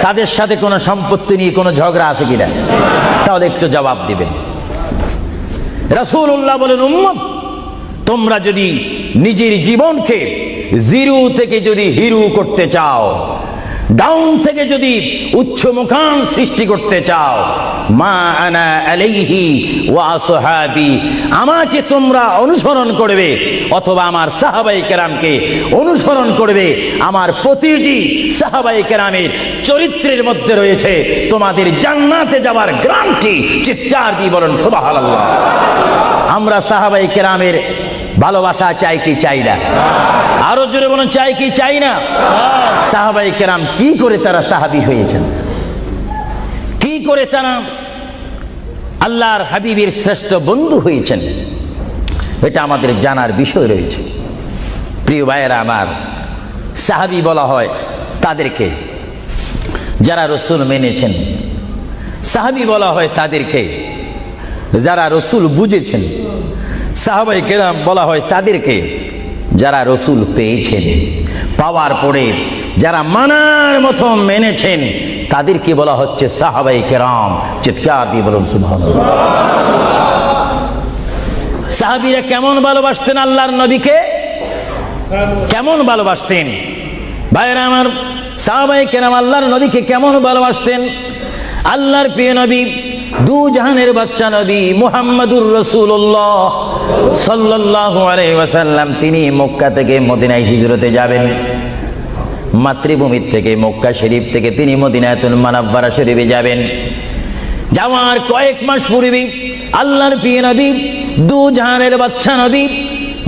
তাদের সাথে কোনো সম্পত্তি নিয়ে কোনো ঝগড়া আছে কিনা? তাহলে একটু জবাব দিবেন। রাসূলুল্লাহ বলেন, উম্মত তোমরা যদি নিজের জীবনকে জিরো থেকে যদি হিরো করতে চাও, ডাউন থেকে যদি উচ্চ মুকাম সৃষ্টি করতে চাও, মা আনা আলাইহি ওয়া আসহাবি, আমাকে তোমরা অনুসরণ করবে অথবা আমার সাহাবায়ে কেরামকে অনুসরণ করবে। আমার প্রতিটি সাহাবায়ে কেরামের চরিত্রের মধ্যে রয়েছে তোমাদের জান্নাতে যাওয়ার গ্যারান্টি। চিৎকার দিয়ে বলেন সুবহানাল্লাহ। আমরা সাহাবায়ে কেরামের ভালোবাসা চাই কি চাই না? আরো জোরে বলুন, চাই কি চাই না? সাহাবায়ে কেরাম কি করে তারা সাহাবী হয়েছেন, কি করে তারা আল্লাহর হাবিবের শ্রেষ্ঠ বন্ধু হয়েছেন, এটা আমাদের জানার বিষয় রয়েছে। প্রিয় ভাইয়েরা আমার, সাহাবী বলা হয় তাদেরকে যারা রসুল মেনেছেন, সাহাবী বলা হয় তাদেরকে যারা রসুল বুঝেছেন, সাহাবায়ে কেরাম বলা হয় তাদেরকে যারা রসুল পেয়েছেন, পাওয়ার পরে যারা মানার মতো মেনেছেন, তাদেরকে বলা হচ্ছে সাহাবায়ে কেরাম। চিৎকার দিয়ে বলুন সুবহানাল্লাহ। সাহাবীরা কেমন ভালোবাসতেন আল্লাহর নবীকে, কেমন ভালোবাসতেন? ভাইরা আমার, সাহাবায়ে কেরাম আল্লাহর নবীকে কেমন ভালোবাসতেন? আল্লাহর প্রিয় নবী, দু জাহানের বাদশা নবী মুহাম্মদুর রাসূলুল্লাহ সাল্লাল্লাহু আলাইহি ওয়াসাল্লাম, তিনি মক্কা থেকে মদিনায় হিজরতে যাবেন। মাতৃভূমি থেকে মক্কা শরীফ থেকে তিনি মদিনাতুল মুনাওয়ারা শরীফে যাবেন। যাওয়ার কয়েক মাস পূর্বে আল্লাহর প্রিয় নবী, দু জাহানের বাদশা নবী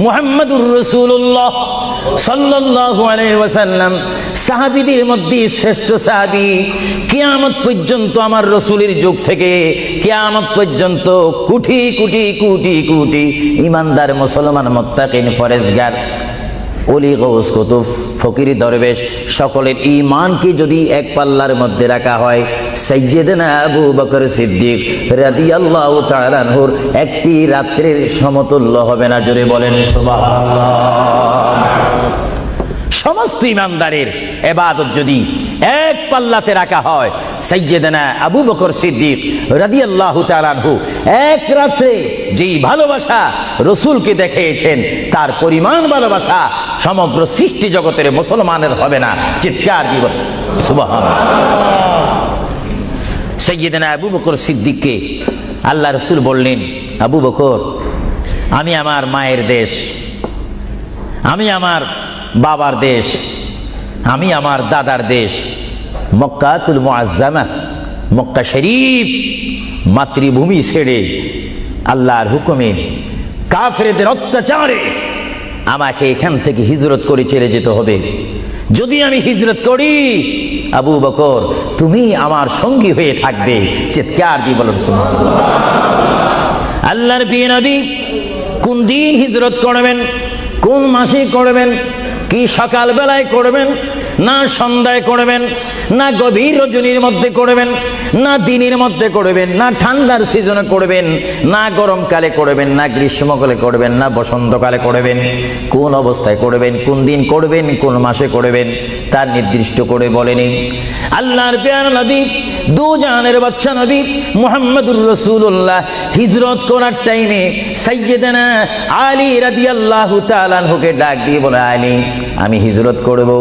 মুহাম্মদুর রাসূলুল্লাহ সাল্লাল্লাহু আলাইহি ওয়াসাল্লাম, সাহাবীদের মধ্যে শ্রেষ্ঠ সাহাবী, কিয়ামত পর্যন্ত আমার রাসূলের যুগ থেকে কিয়ামত পর্যন্ত কোটি কোটি কোটি কোটি ঈমানদার মুসলমান মুত্তাকিন ফরেজগার ওলি গৌস কুতুব ফকির দরবেশ সকলের ঈমানকে যদি এক পাল্লার মধ্যে রাখা হয়, সাইয়্যিদনা আবু বকর সিদ্দিক রাদিয়াল্লাহু তাআলা আনহুর একটি রাত্রির সমতুল্য হবে না। জোরে বলেন সুবহানাল্লাহ। সমস্ত ঈমানদারের ইবাদত যদি এক পাল্লাতে রাখা হয়, সাইয়্যিদনা আবু বকর সিদ্দিক রাদিয়াল্লাহু তাআলা আনহু এক রাতে যেই ভালোবাসা রাসূলকে দেখিয়েছেন, তার পরিমাণ ভালোবাসা সমগ্র সৃষ্টি জগতের মুসলমানের হবে না। চিৎকার দিব সুবহানাল্লাহ। সাইয়্যিদনা আবু বকর সিদ্দিককে আল্লাহ রাসূল বললেন, আবু বকর, আমি আমার মায়ের দেশ, আমি আমার বাবার দেশ, আমি আমার দাদার দেশ মক্কাতুল মুআজ্জামা, মক্কা শরীফ মাতৃভূমি ছেড়ে আল্লাহর হুকুমে কাফেরদের অত্যাচারে আমাকে এখান থেকে হিজরত করে চলে যেতে হবে। যদি আমি হিজরত করি, আবু বকর তুমি আমার সঙ্গী হয়ে থাকবে। চিৎকার দিয়ে বলুন সুবহানাল্লাহ। আল্লাহর প্রিয় নবী কোন দিন হিজরত করবেন, কোন মাসে করবেন, কি সকাল বেলায় করবেন, না সন্ধ্যায় করবেন, না গভীর রজনীর মধ্যে করবেন, না দিনের মধ্যে করবেন, না ঠান্ডার সিজনে করবেন, না গরমকালে করবেন, না গ্রীষ্মকালে করবেন, না বসন্তকালে করবেন, কোন অবস্থায় করবেন, কোন দিন করবেন, কোন মাসে করবেন, তার নির্দিষ্ট করে বলেনি। আল্লাহর প্যারা নবী, দু জাহানের বাদশা নবী মুহাম্মদুর রাসূলুল্লাহ হিজরত করার টাইমে সাইয়্যিদানা আলী রাদিয়াল্লাহু তাআলা আনহুকে ডাক দিয়ে বলে, আলী, আমি হিজরত করব,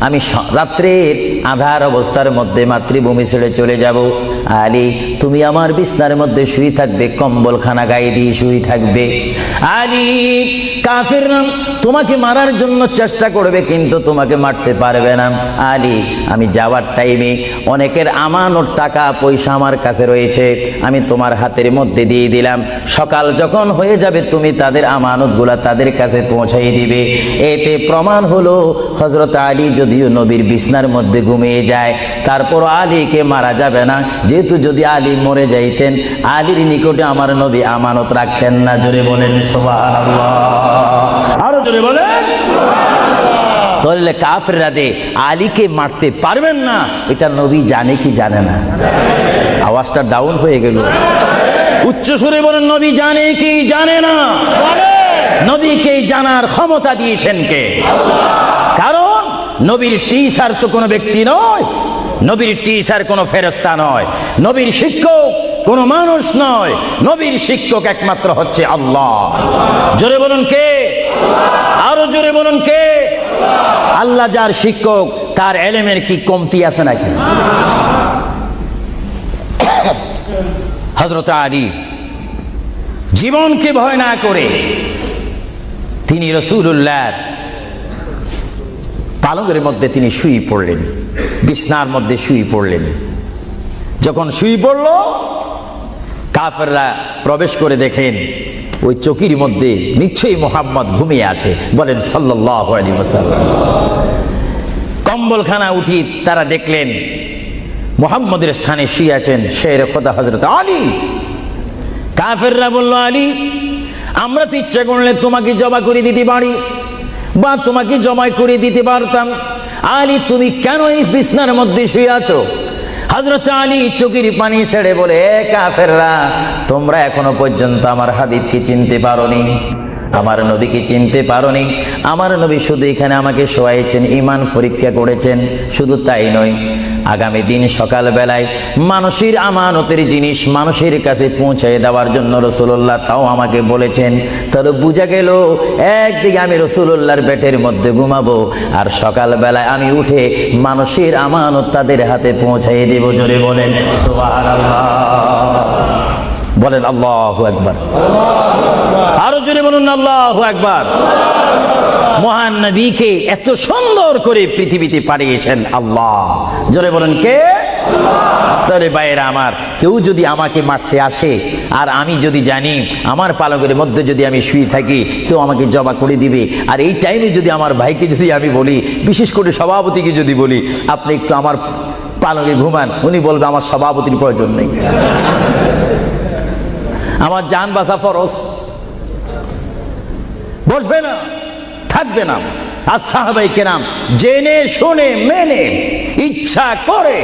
আমি রাত্রের আঁধার অবস্থার মধ্যে মাতৃভূমি ছেড়ে চলে যাব। আলী, তুমি আমার বিছনার মধ্যে শুয়ে থাকবে, কম্বলখানা গায়ে দিয়ে শুয়ে থাকবে। আলী, কাফেররা তোমাকে মারার জন্য চেষ্টা করবে, কিন্তু তোমাকে মারতে পারবে না। আলী, আমি যাওয়ার টাইমে অনেকের আমানত টাকা পয়সা আমার কাছে রয়েছে, আমি তোমার হাতের মধ্যে দিয়ে দিলাম। সকাল যখন হয়ে যাবে তুমি তাদের আমানতগুলা তাদের কাছে পৌঁছাই দিবে। এতে প্রমাণ হলো হযরত আলী যদিও নবীর বিছনার মধ্যে ঘুমিয়ে যায়, তারপর আলীকে মারা যাবে না, যেহেতু যদি আলী মরে যাইতেন আলীর নিকটে আমার নবী আমানত রাখতেন না। জোরে বলেন সুবহানাল্লাহ। আরো জোরে বলেন সুবহানাল্লাহ। তাহলে কাফেররা দে আলীকে মারতে পারবেন না, এটা নবী জানে কি জানে না? আওয়াজটা ডাউন হয়ে গেল। উচ্চ সুরে বলেন, নবী জানে কি জানে না? নবীকে জানার ক্ষমতা দিয়েছেন কে? আল্লাহ। কারণ নবীর টিচার তো কোনো ব্যক্তি নয়, নবীর টিচার কোনো ফেরেশতা নয়, নবীর শিক্ষক কোনো মানুষ নয়, নবীর শিক্ষক একমাত্র হচ্ছে আল্লাহ। জোরে বলুন কে? আরো জোরে বলুন কে? আল্লাহ যার শিক্ষক, তার এলেমের কি কমতি আছে নাকি? হযরত আলী জীবনকে ভয় না করে তিনি রাসূলুল্লাহর পালঙ্কের মধ্যে তিনি শুয়ে পড়লেন, বিছনার মধ্যে শুয়ে পড়লেন। যখন শুয়ে পড়ল, কাফেররা প্রবেশ করে দেখেন ওই চকির মধ্যে নিশ্চয়ই মুহাম্মদ ঘুমিয়ে আছে। বলেন সাল্লাল্লাহু আলাইহি ওয়াসাল্লাম। কম্বলখানা উঠি তারা দেখলেন মুহাম্মদের স্থানে শুয়ে আছেন শের খোদা হযরত আলী। কাফেররা বলল, আলী, আমরা তো ইচ্ছা করলে তোমাকে জবা করে দিতে পারি বা তোমাকে জমাই করে দিতে পারতাম। আলী, তুমি কেন এই বিছনার মধ্যে শুয়ে আছো? হযরত আলী চোখের পানি ছেড়ে বলে, এ কাফেররা, তোমরা এখনো পর্যন্ত আমার হাবিবকে চিনতে পারোনি, আমার নবীকে চিনতে পারোনি। আমার নবী শুধু এখানে আমাকে শোয়াইছেন, ঈমান পরীক্ষা করেছেন। শুধু তাই নয়, আগামী দিন সকাল বেলায় মানুষের আমানতের জিনিস মানুষের কাছে পৌঁছে দেওয়ার জন্য রাসূলুল্লাহ তাও আমাকে বলেছেন। তাহলে বোঝা গেল একদিকে আমি রাসূলুল্লাহর পেটের মধ্যে ঘুমাবো, আর সকাল বেলায় আমি উঠে মানুষের আমানত তাদের হাতে পৌঁছাই দেব। জোরে বলেন সুবহানাল্লাহ। বলেন আল্লাহু আকবার। আরো জোরে বলুন আল্লাহু আকবার। মহান নবীকে এত সুন্দর করে পৃথিবীতে পাঠিয়েছেন আল্লাহ। জোরে বলেন কে? তাহলে ভাইয়েরা আমার, কেউ যদি আমাকে মারতে আসে আর আমি যদি জানি আমার পালকের মধ্যে যদি আমি শুয়ে থাকি, কেউ আমাকে জবা করে দিবে, আর এই টাইমে যদি আমার ভাইকে যদি আমি বলি, বিশেষ করে সভাপতিকে যদি বলি আপনি একটু আমার পালকে ঘুমান, উনি বলবে আমার সভাপতির প্রয়োজন নেই, আমার জান বাঁচা ফরজ, বসবে না, থাকবে না। আর সাহাবায়ে কেরাম জেনে শুনে মেনে ইচ্ছা করে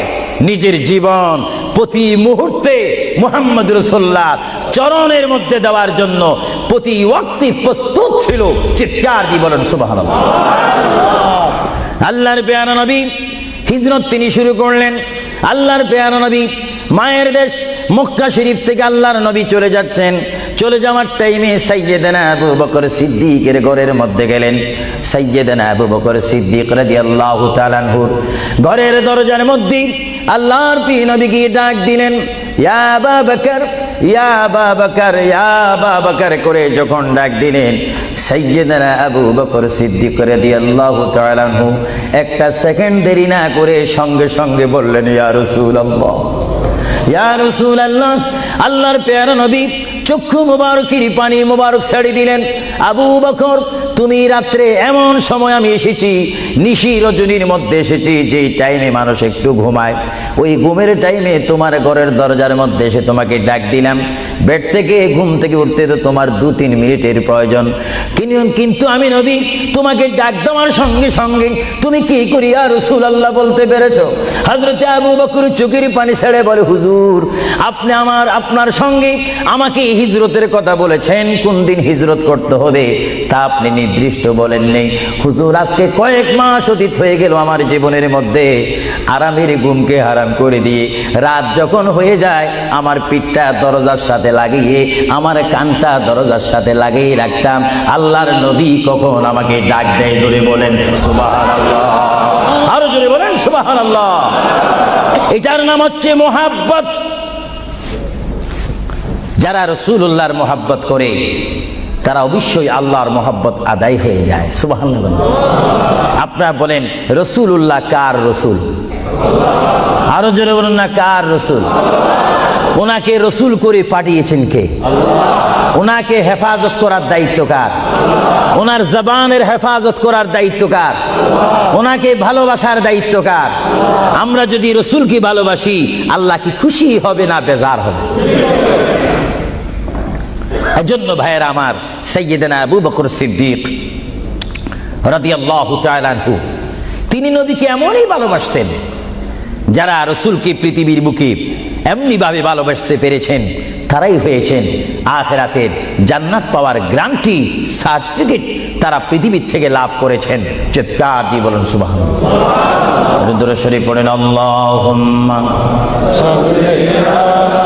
নিজের জীবন প্রতি মুহূর্তে মুহাম্মদ রাসূলুল্লাহ চরণের মধ্যে দেওয়ার জন্য প্রতি ওয়াক্তে প্রস্তুত ছিল। চিৎকার দিয়ে বলেন সুবহানাল্লাহ। আল্লাহর পেয়ারা নবী হিজরত তিনি শুরু করলেন। আল্লাহর পেয়ারা নবী মায়ের দেশ মক্কা শরীফ থেকে আল্লাহর নবী চলে যাচ্ছেন। চলে যাওয়ার টাইমে সাইয়্যিদানা আবু বকর সিদ্দিকের ঘরের মধ্যে গেলেন। সাইয়্যিদানা আবু বকর সিদ্দিক রাদিয়াল্লাহু তাআলা আনহুর ঘরের দরজার মধ্যে আল্লাহর প্রিয় নবীকে ডাক দিলেন, ইয়া আবু বকর, ইয়া আবু বকর, ইয়া আবু বকর করে যখন ডাক দিলেন, সাইয়্যিদানা আবু বকর সিদ্দিক রাদিয়াল্লাহু তাআলা আনহু একটা সেকেন্ড দেরি না করে সঙ্গে সঙ্গে বললেন, ইয়া রাসূলুল্লাহ, ইয়া রাসূলুল্লাহ। আল্লাহর প্যারা নবী চক্ষু মুবারকের পানি মুবারক ছেড়ে দিলেন, আবু বকর, তুমি রাত্রে এমন সময় আমি এসেছি, নিশি রজনীর মধ্যে এসেছি, যে টাইমে মানুষ একটু ঘুমায়, ওই ঘুমের টাইমে তোমার ঘরের দরজার মধ্যে এসে তোমাকে ডাক দিলাম। বেড থেকে ঘুম থেকে উঠতে তো তোমার 2-3 মিনিটের প্রয়োজন, কিন্তু আমি নবী তোমাকে ডাক দেওয়ার সঙ্গে সঙ্গে তুমি কি করি ইয়া রাসূলুল্লাহ বলতে পেরেছো? হযরতে আবু বকর চোখের পানি ছেড়ে বলে, হুজুর, আপনি আপনার সঙ্গে আমাকে হিজরতের কথা বলেছেন, কোন দিন হিজরত করতে হবে তা আপনি নির্দিষ্ট বলেন নেই। হুজুর, আজকে কয়েক মাস অতীত হয়ে গেল আমার জীবনের মধ্যে আরামের ঘুমকে হারাম করে দিয়ে রাত যখন হয়ে যায় আমার পিঠটা দরজার সাথে লাগিয়ে আমার কানটা দরজার সাথে লাগিয়ে রাখতাম। আল্লাহর নবী কখন আমাকে ডাক দেয়, জোরে বলেন সুবহানাল্লাহ। আরো জোরে বলেন সুবহানাল্লাহ। এটার নাম হচ্ছে মুহাব্বত। যারা রাসূলুল্লাহর মুহাব্বত করে তারা অবশ্যই আল্লাহর মুহাব্বত আদায় হয়ে যায়। সুবহানাল্লাহ। আপনারা বলেন রাসূলুল্লাহ কার রাসূল? আরো জোরে বলুন না, কার রাসূল? ওনাকে রাসূল করে পাঠিয়েছেন কে? ওনাকে হেফাজত করার দায়িত্ব কার? ওনার জবানের হেফাজত করার দায়িত্ব কার? ওনাকে ভালোবাসার দায়িত্ব কার? আমরা যদি রাসূলকে ভালোবাসি আল্লাহ কি খুশি হবে না বেজার হবে? এজন্য ভাইয়েরা আমার, সাইয়্যিদানা আবু বকর সিদ্দিক রাদিয়াল্লাহু তাআলা আনহু তিনি নবীকে এমনই ভালোবাসতেন, যারা রাসূলকে পৃথিবীর বুকে এমনি ভাবে ভালোবাসতে পেরেছেন তারাই হয়েছেন আখিরাতের জান্নাত পাওয়ার গ্যারান্টি সার্টিফিকেট তারা পৃথিবীর থেকে লাভ করেছেন। চিৎকার দিয়ে বলেন সুবহানাল্লাহ। দরুদ শরীফ পড়েন, আল্লাহুম্মা সাল্লি আলা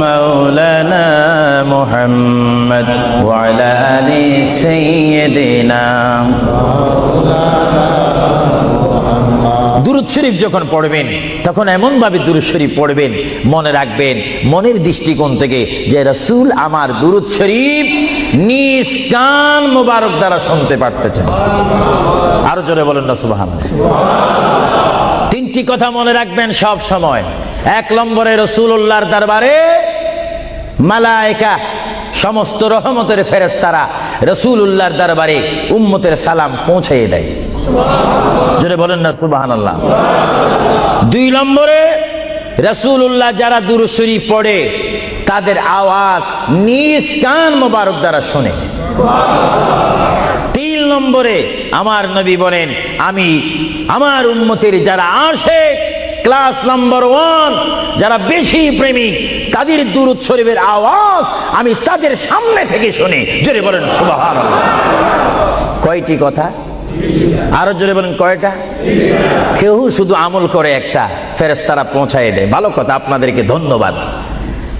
মাওলানা মুহাম্মদ ওয়া আলা আলি সাইয়্যিদিনা দুরূদ শরীফ যখন পড়বেন তখন এমন ভাবে দুরূদ শরীফ পড়বেন, মনে রাখবেন মনের দৃষ্টিকোণ থেকে যে রাসূল আমার দুরূদ শরীফ নিজ কান মোবারক দ্বারা শুনতে পারতেছেন। আরো জোরে বলেন না সুবহানাল্লাহ। তিনটি কথা মনে রাখবেন সব সময়। এক নম্বরে রাসূলুল্লাহর দরবারে মালায়েকা সমস্ত রহমতের ফেরেশতারা রাসূলুল্লাহর দরবারে উম্মতের সালাম পৌঁছিয়ে দেয়। জোরে বলেন না সুবহানাল্লাহ। দুই নম্বরে রাসূলুল্লাহ যারা দুরূদ শরীফ পড়ে তাদের আওয়াজ নিজ কান মোবারক দ্বারা শুনে। তিন নম্বরে আমার নবী বলেন আমি আমার উম্মতের যারা আশিক ক্লাস নাম্বার 1 যারা বেশি প্রেমিক তাদের দুরূদ শরীফের আওয়াজ আমি তাদের সামনে থেকে শুনি। জোরে বলেন সুবহানাল্লাহ। কয়টি কথা? আরো জোরে বলেন কয়টা? কেউ শুধু আমল করে একটা, ফেরেশতারা পৌঁছায় দেয়। ভালো কথা, আপনাদেরকে ধন্যবাদ।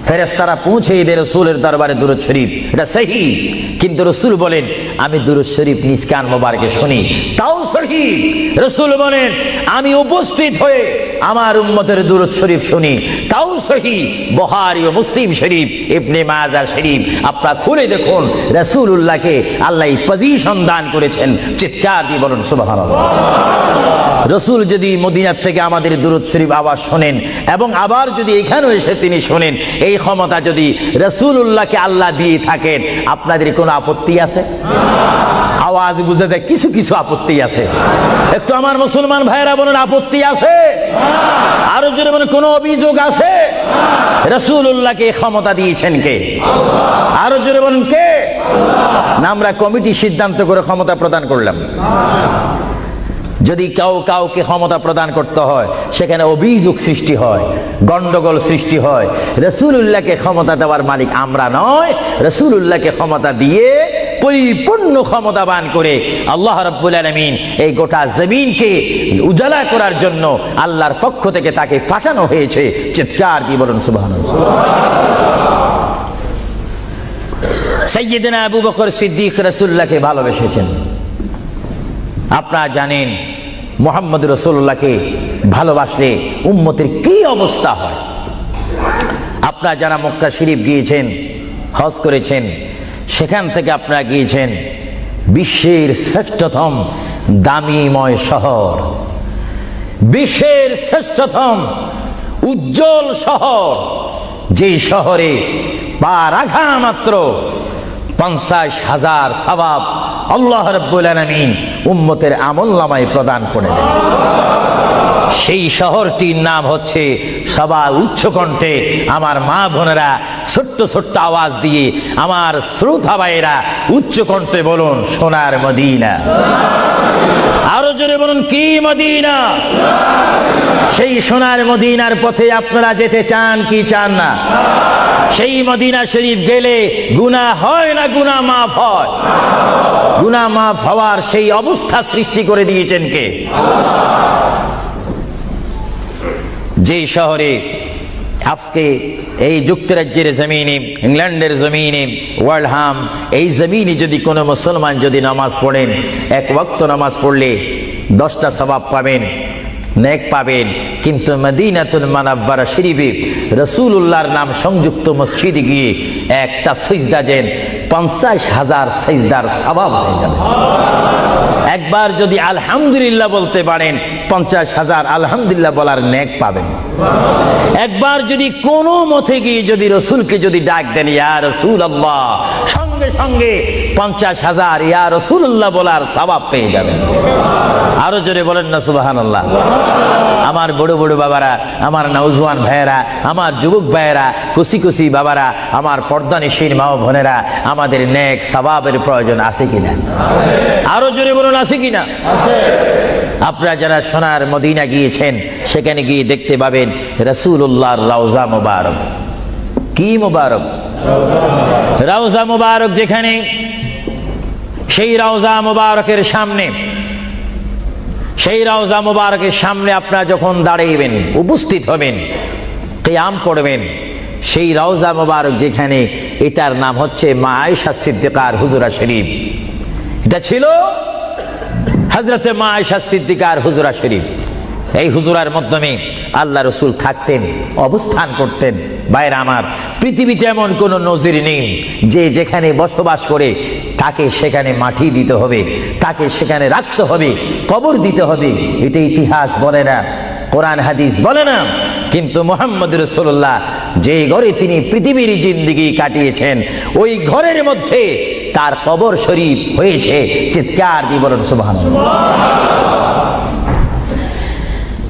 ফেরেশতারা পৌঁছিয়ে দেয় রাসূলের দরবারে দুরূদ শরীফ, এটা সহিহ। কিন্তু রাসূল বলেন আমি দুরূদ শরীফ নিজ কান মোবারকে শুনি, তাও সহিহ। রাসূল বলেন আমি উপস্থিত হয়ে আমার উম্মতের দুরূদ শরীফ শুনি, তাও সহিহ। বুখারী ও মুসলিম শরীফ, ইবনে মাজাহ শরীফ আপনারা খুলে দেখুন, রাসূলুল্লাহকে আল্লাহ এই পজিশন দান করেছেন। চিৎকার দিয়ে বলুন সুবহানাল্লাহ। রাসূল যদি মদিনা থেকে আমাদের দুরূদ শরীফ আওয়াজ শোনেন এবং আবার যদি এখানেও এসে তিনি শোনেন, এই ক্ষমতা যদি রাসূলুল্লাহকে আল্লাহ দিয়ে থাকেন, আপনাদের কোনো আপত্তি আছে? আওয়াজ বুঝে যায় কিছু কিছু আপত্তি আছে। একটু আমার মুসলমান ভাইরা বলেন আপত্তি আছে? আরো জোরে বলেন কোনো অভিযোগ আছে? রাসূলুল্লাহকে এই ক্ষমতা দিয়েছেন কে? আরো জোরে বলেন কে? না আমরা কমিটি সিদ্ধান্ত করে ক্ষমতা প্রদান করলাম? যদি কাউকে ক্ষমতা প্রদান করতে হয় সেখানে অভিযোগ সৃষ্টি হয়, গন্ডগোল সৃষ্টি হয়। রাসূলুল্লাহকে ক্ষমতা দেওয়ার মালিক আমরা নয়। রাসূলুল্লাহকে ক্ষমতা দিয়ে পরিপূর্ণ ক্ষমতাবান করে আল্লাহ রাব্বুল আলামিন এই গোটা জমিনকে উজালা করার জন্য আল্লাহর পক্ষ থেকে তাকে পাঠানো হয়েছে। চিৎকার দিয়ে বলুন সুবহানাল্লাহ। সাইয়্যিদনা আবু বকর সিদ্দিক রাসূলুল্লাহকে ভালোবেসেছেন। আপনারা জানেন মুহাম্মদ রাসূলুল্লাহকে ভালোবাসলে উম্মতের কি অবস্থা হয়। আপনারা যারা মক্কা শরীফ গিয়েছেন, হজ করেছেন, সেখান থেকে আপনারা গিয়েছেন বিশ্বের শ্রেষ্ঠতম দামিময় শহর, বিশ্বের শ্রেষ্ঠতম উজ্জ্বল শহর, যেই শহরে পা রাখা মাত্র 50,000 সওয়াব আল্লাহ রাব্বুল আলামিন উম্মতের আমলনামায় প্রদান করে দেন। সেই শহরটির নাম হচ্ছে, সবাই উচ্চ কণ্ঠে আমার মা বোনেরা ছোট্ট ছোট্ট আওয়াজ দিয়ে আমার শ্রোতা ভাইয়েরা উচ্চ কণ্ঠে বলুন সোনার মদিনা। আরো জোরে বলুন কি মদিনা? সেই সোনার মদিনার পথে আপনারা যেতে চান কি চান না? সেই মদিনা শরীফ গেলে গুনাহ হয় না গুনাহ মাফ হয়? গুনাহ মাফ হওয়ার সেই অবস্থা সৃষ্টি করে দিয়েছেন কে? যেই শহরে আজকে এই যুক্তরাজ্যের জমিনে, ইংল্যান্ডের জমিনে, ওয়ার্ল্ডহাম এই জমিনে যদি কোনো মুসলমান যদি নামাজ পড়েন, এক ওয়াক্ত নামাজ পড়লে 10টা সওয়াব পাবেন, নেক পাবেন। কিন্তু মদিনাতুল মুনাওয়ারা শরীফে রাসূলুল্লাহর নাম সংযুক্ত মসজিদে গিয়ে একটা সিজদা দেন 50,000 সিজদার সওয়াব হয়ে যাবে। একবার যদি আলহামদুলিল্লাহ বলতে পারেন 50,000 আলহামদুলিল্লাহ বলার নেক পাবেন। একবার যদি কোনো মতে গিয়ে যদি রাসূলকে যদি ডাক দেন ইয়া রাসূলুল্লাহ, সঙ্গে সঙ্গে 50,000 ইয়া রাসূলুল্লাহ বলার সওয়াব পেয়ে যাবেন। আরো জোরে বলেন না সুবহানাল্লাহ। আমার বড় বড় বাবারা, আমার নওজওয়ান ভাইয়েরা, আমার যুবক ভাইয়েরা, খুশি খুশি বাবারা, আমার পর্দানিশীন মা ও বোনেরা, আমাদের নেক সওয়াবের প্রয়োজন আছে কিনা? আরো জোরে বলুন আছে কিনা? আপনারা যারা সোনার মদিনা গিয়েছেন সেখানে গিয়ে দেখতে পাবেন রাসূলুল্লাহর রওজা মুবারক। কি মুবারক? রওজা মুবারক। যেখানে সেই রওজা মুবারকের সামনে, সেই রওজা মুবারকের সামনে আপনারা যখন দাঁড়াইবেন, উপস্থিত হবেন, কিয়াম করবেন, সেই রওজা মুবারক যেখানে, এটার নাম হচ্ছে মা আয়েশা সিদ্দিকার হুজুরা শরীফ। এটা ছিল হযরতে মা আয়েশা সিদ্দিকার হুজরা শরীফ, এই হুজরার মাধ্যমে আল্লাহ রসুল থাকতেন, অবস্থান করতেন। ভাইরা আমার, পৃথিবীতে এমন কোন নজির নেই যে যেখানে বসবাস করে তাকে সেখানে মাটি দিতে হবে, তাকে সেখানে রাখতে হবে, কবর দিতে হবে। এটা ইতিহাস বলে না, কোরআন হাদিস বলে না। কিন্তু মুহাম্মদ রাসূলুল্লাহ যে ঘরে তিনি পৃথিবীর জিন্দেগি কাটিয়েছেন, ওই ঘরের মধ্যে তার কবর শরীফ হয়েছে। চিৎকার দিয়ে বলুন সুবহানাল্লাহ।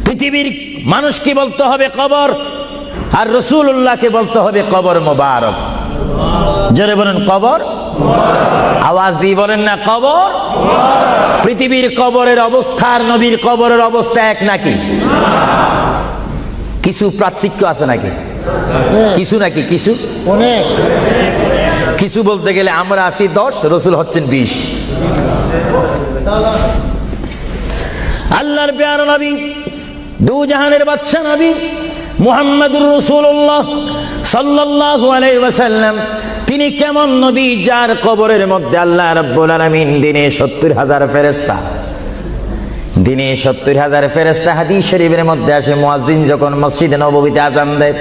পৃথিবীর মানুষকে বলতে হবে কবর, আর রাসূলুল্লাহকে বলতে হবে কবর মোবারক। জোরে বলেন কবর, আওয়াজ দিয়ে বলেন না কবর। পৃথিবীর কবরের অবস্থা আর নবীর কবরের অবস্থা এক নাকি? কিছু পার্থক্য আছে নাকি? কিছু নাকি? কিছু অনেক। কিছু বলতে গেলে আমরা আছি 10, রাসূল হচ্ছেন 20। আল্লাহর প্যারা নবী, দু জাহানের বাদশা নবী মুহাম্মদুর রাসূলুল্লাহ সাল্লাল্লাহু আলাইহি ওয়াসাল্লাম, তিনি কেমন নবী যার কবরের মধ্যে আল্লাহ রাব্বুল আলামিন দিনে 70,000 ফেরেশতা, দিনে 70,000 ফেরেশতা। হাদিস শরীফের মধ্যে আসে মুয়াজ্জিন যখন মসজিদে নববীতে আযান দেয়,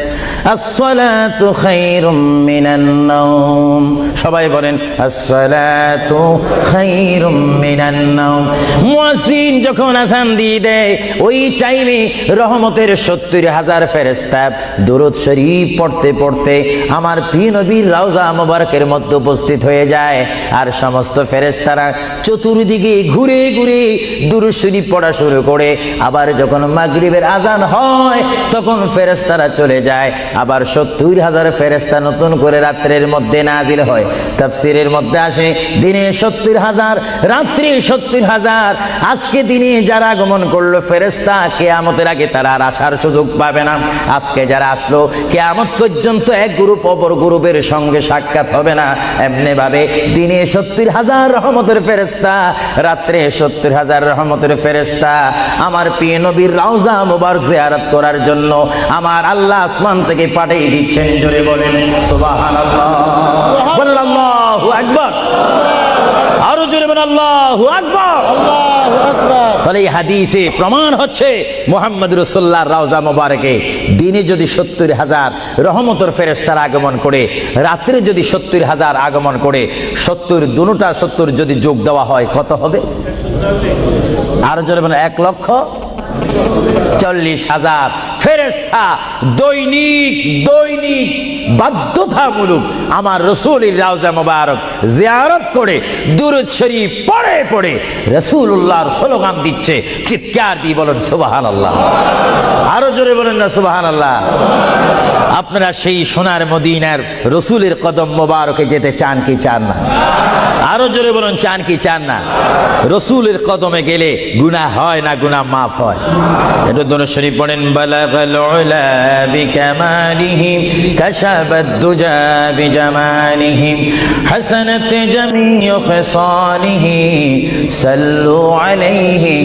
আসসালাতু খায়রুম মিনান নাওম, সবাই বলেন আসসালাতু খায়রুম মিনান নাওম। মুয়াজ্জিন যখন আযান দিয়ে দেয়, ওই টাইমে রহমতের 70,000 ফেরেশতা দুরূদ শরীফ পড়তে পড়তে আমার প্রিয় নবীর রওজা মুবারকের মধ্যে উপস্থিত হয়ে যায়। আর সমস্ত ফেরেশতারা চতুর্দিকে ঘুরে ঘুরে দুরূদ শরীফ পড়া শুরু করে। আবার যখন মাগরিবের আজান হয় তখন ফেরেশতারা চলে যায়, আবার 70,000 ফেরেশতা নতুন করে রাত্রের মধ্যে নাজিল হয়। তাফসীরের মধ্যে আসে দিনে 70,000, রাত্রে 70,000। আজকে দিনে যারা আগমন করলো ফেরেশতা, কিয়ামতের আগে তারা আর আসার সুযোগ পাবে না। আজকে যারা আসলো কিয়ামত পর্যন্ত এক গ্রুপ অপর গ্রুপের সঙ্গে সাক্ষাৎ হবে না। এমনি ভাবে দিনে 70,000 রহমতের ফেরেশতা, রাত্রে 70,000 রহমতের ফেরেশতা আমার প্রিয় নবীর রওজা মুবারক জিয়ারত করার জন্য আমার আল্লাহ আসমান থেকে পাঠিয়ে দিচ্ছেন। জোরে বলেন সুবহানাল্লাহ, বলেন আল্লাহু আকবার, আরো জোরে বলেন আল্লাহু আকবার, আল্লাহু আকবার। তাহলে এই হাদিসে প্রমাণ হচ্ছে মুহাম্মদ রাসূলুল্লাহর রওজা মুবারকে দিনে যদি 70,000 রহমতের ফেরেশতার আগমন করে, রাত্রে যদি 70,000 আগমন করে, 70 দুটোটা 70 যদি যোগ দেওয়া হয় কত হবে? আরো জোরে বলেন 1,40,000 ফেরেশতা দৈনিক দৈনিক বাধ্যতামূলক আমার রাসূলের রওজা মুবারক জিয়ারত করে দুরূদ শরীফ পড়ে পড়ে রাসূলুল্লাহর স্লোগান দিচ্ছে। চিৎকার দিয়ে বলেন সুবহানাল্লাহ, আরো জোরে বলেন না সুবহানাল্লাহ। আপনারা সেই সোনার মদিনার রাসূলের কদম মোবারকে যেতে চান কি চান না? আরো জোরে বলেন চান কি চান না? রাসূলের কদমে গেলে গুনাহ হয় না, গুনাহ মাফ হয়। এটা দরুদ শরীফ পড়েন, বালাগাল উলা বিকামালিহি কাশাবাদ দুজা বিজামালিহি হাসানাত জামিউ খিসালিহি সাল্লু আলাইহি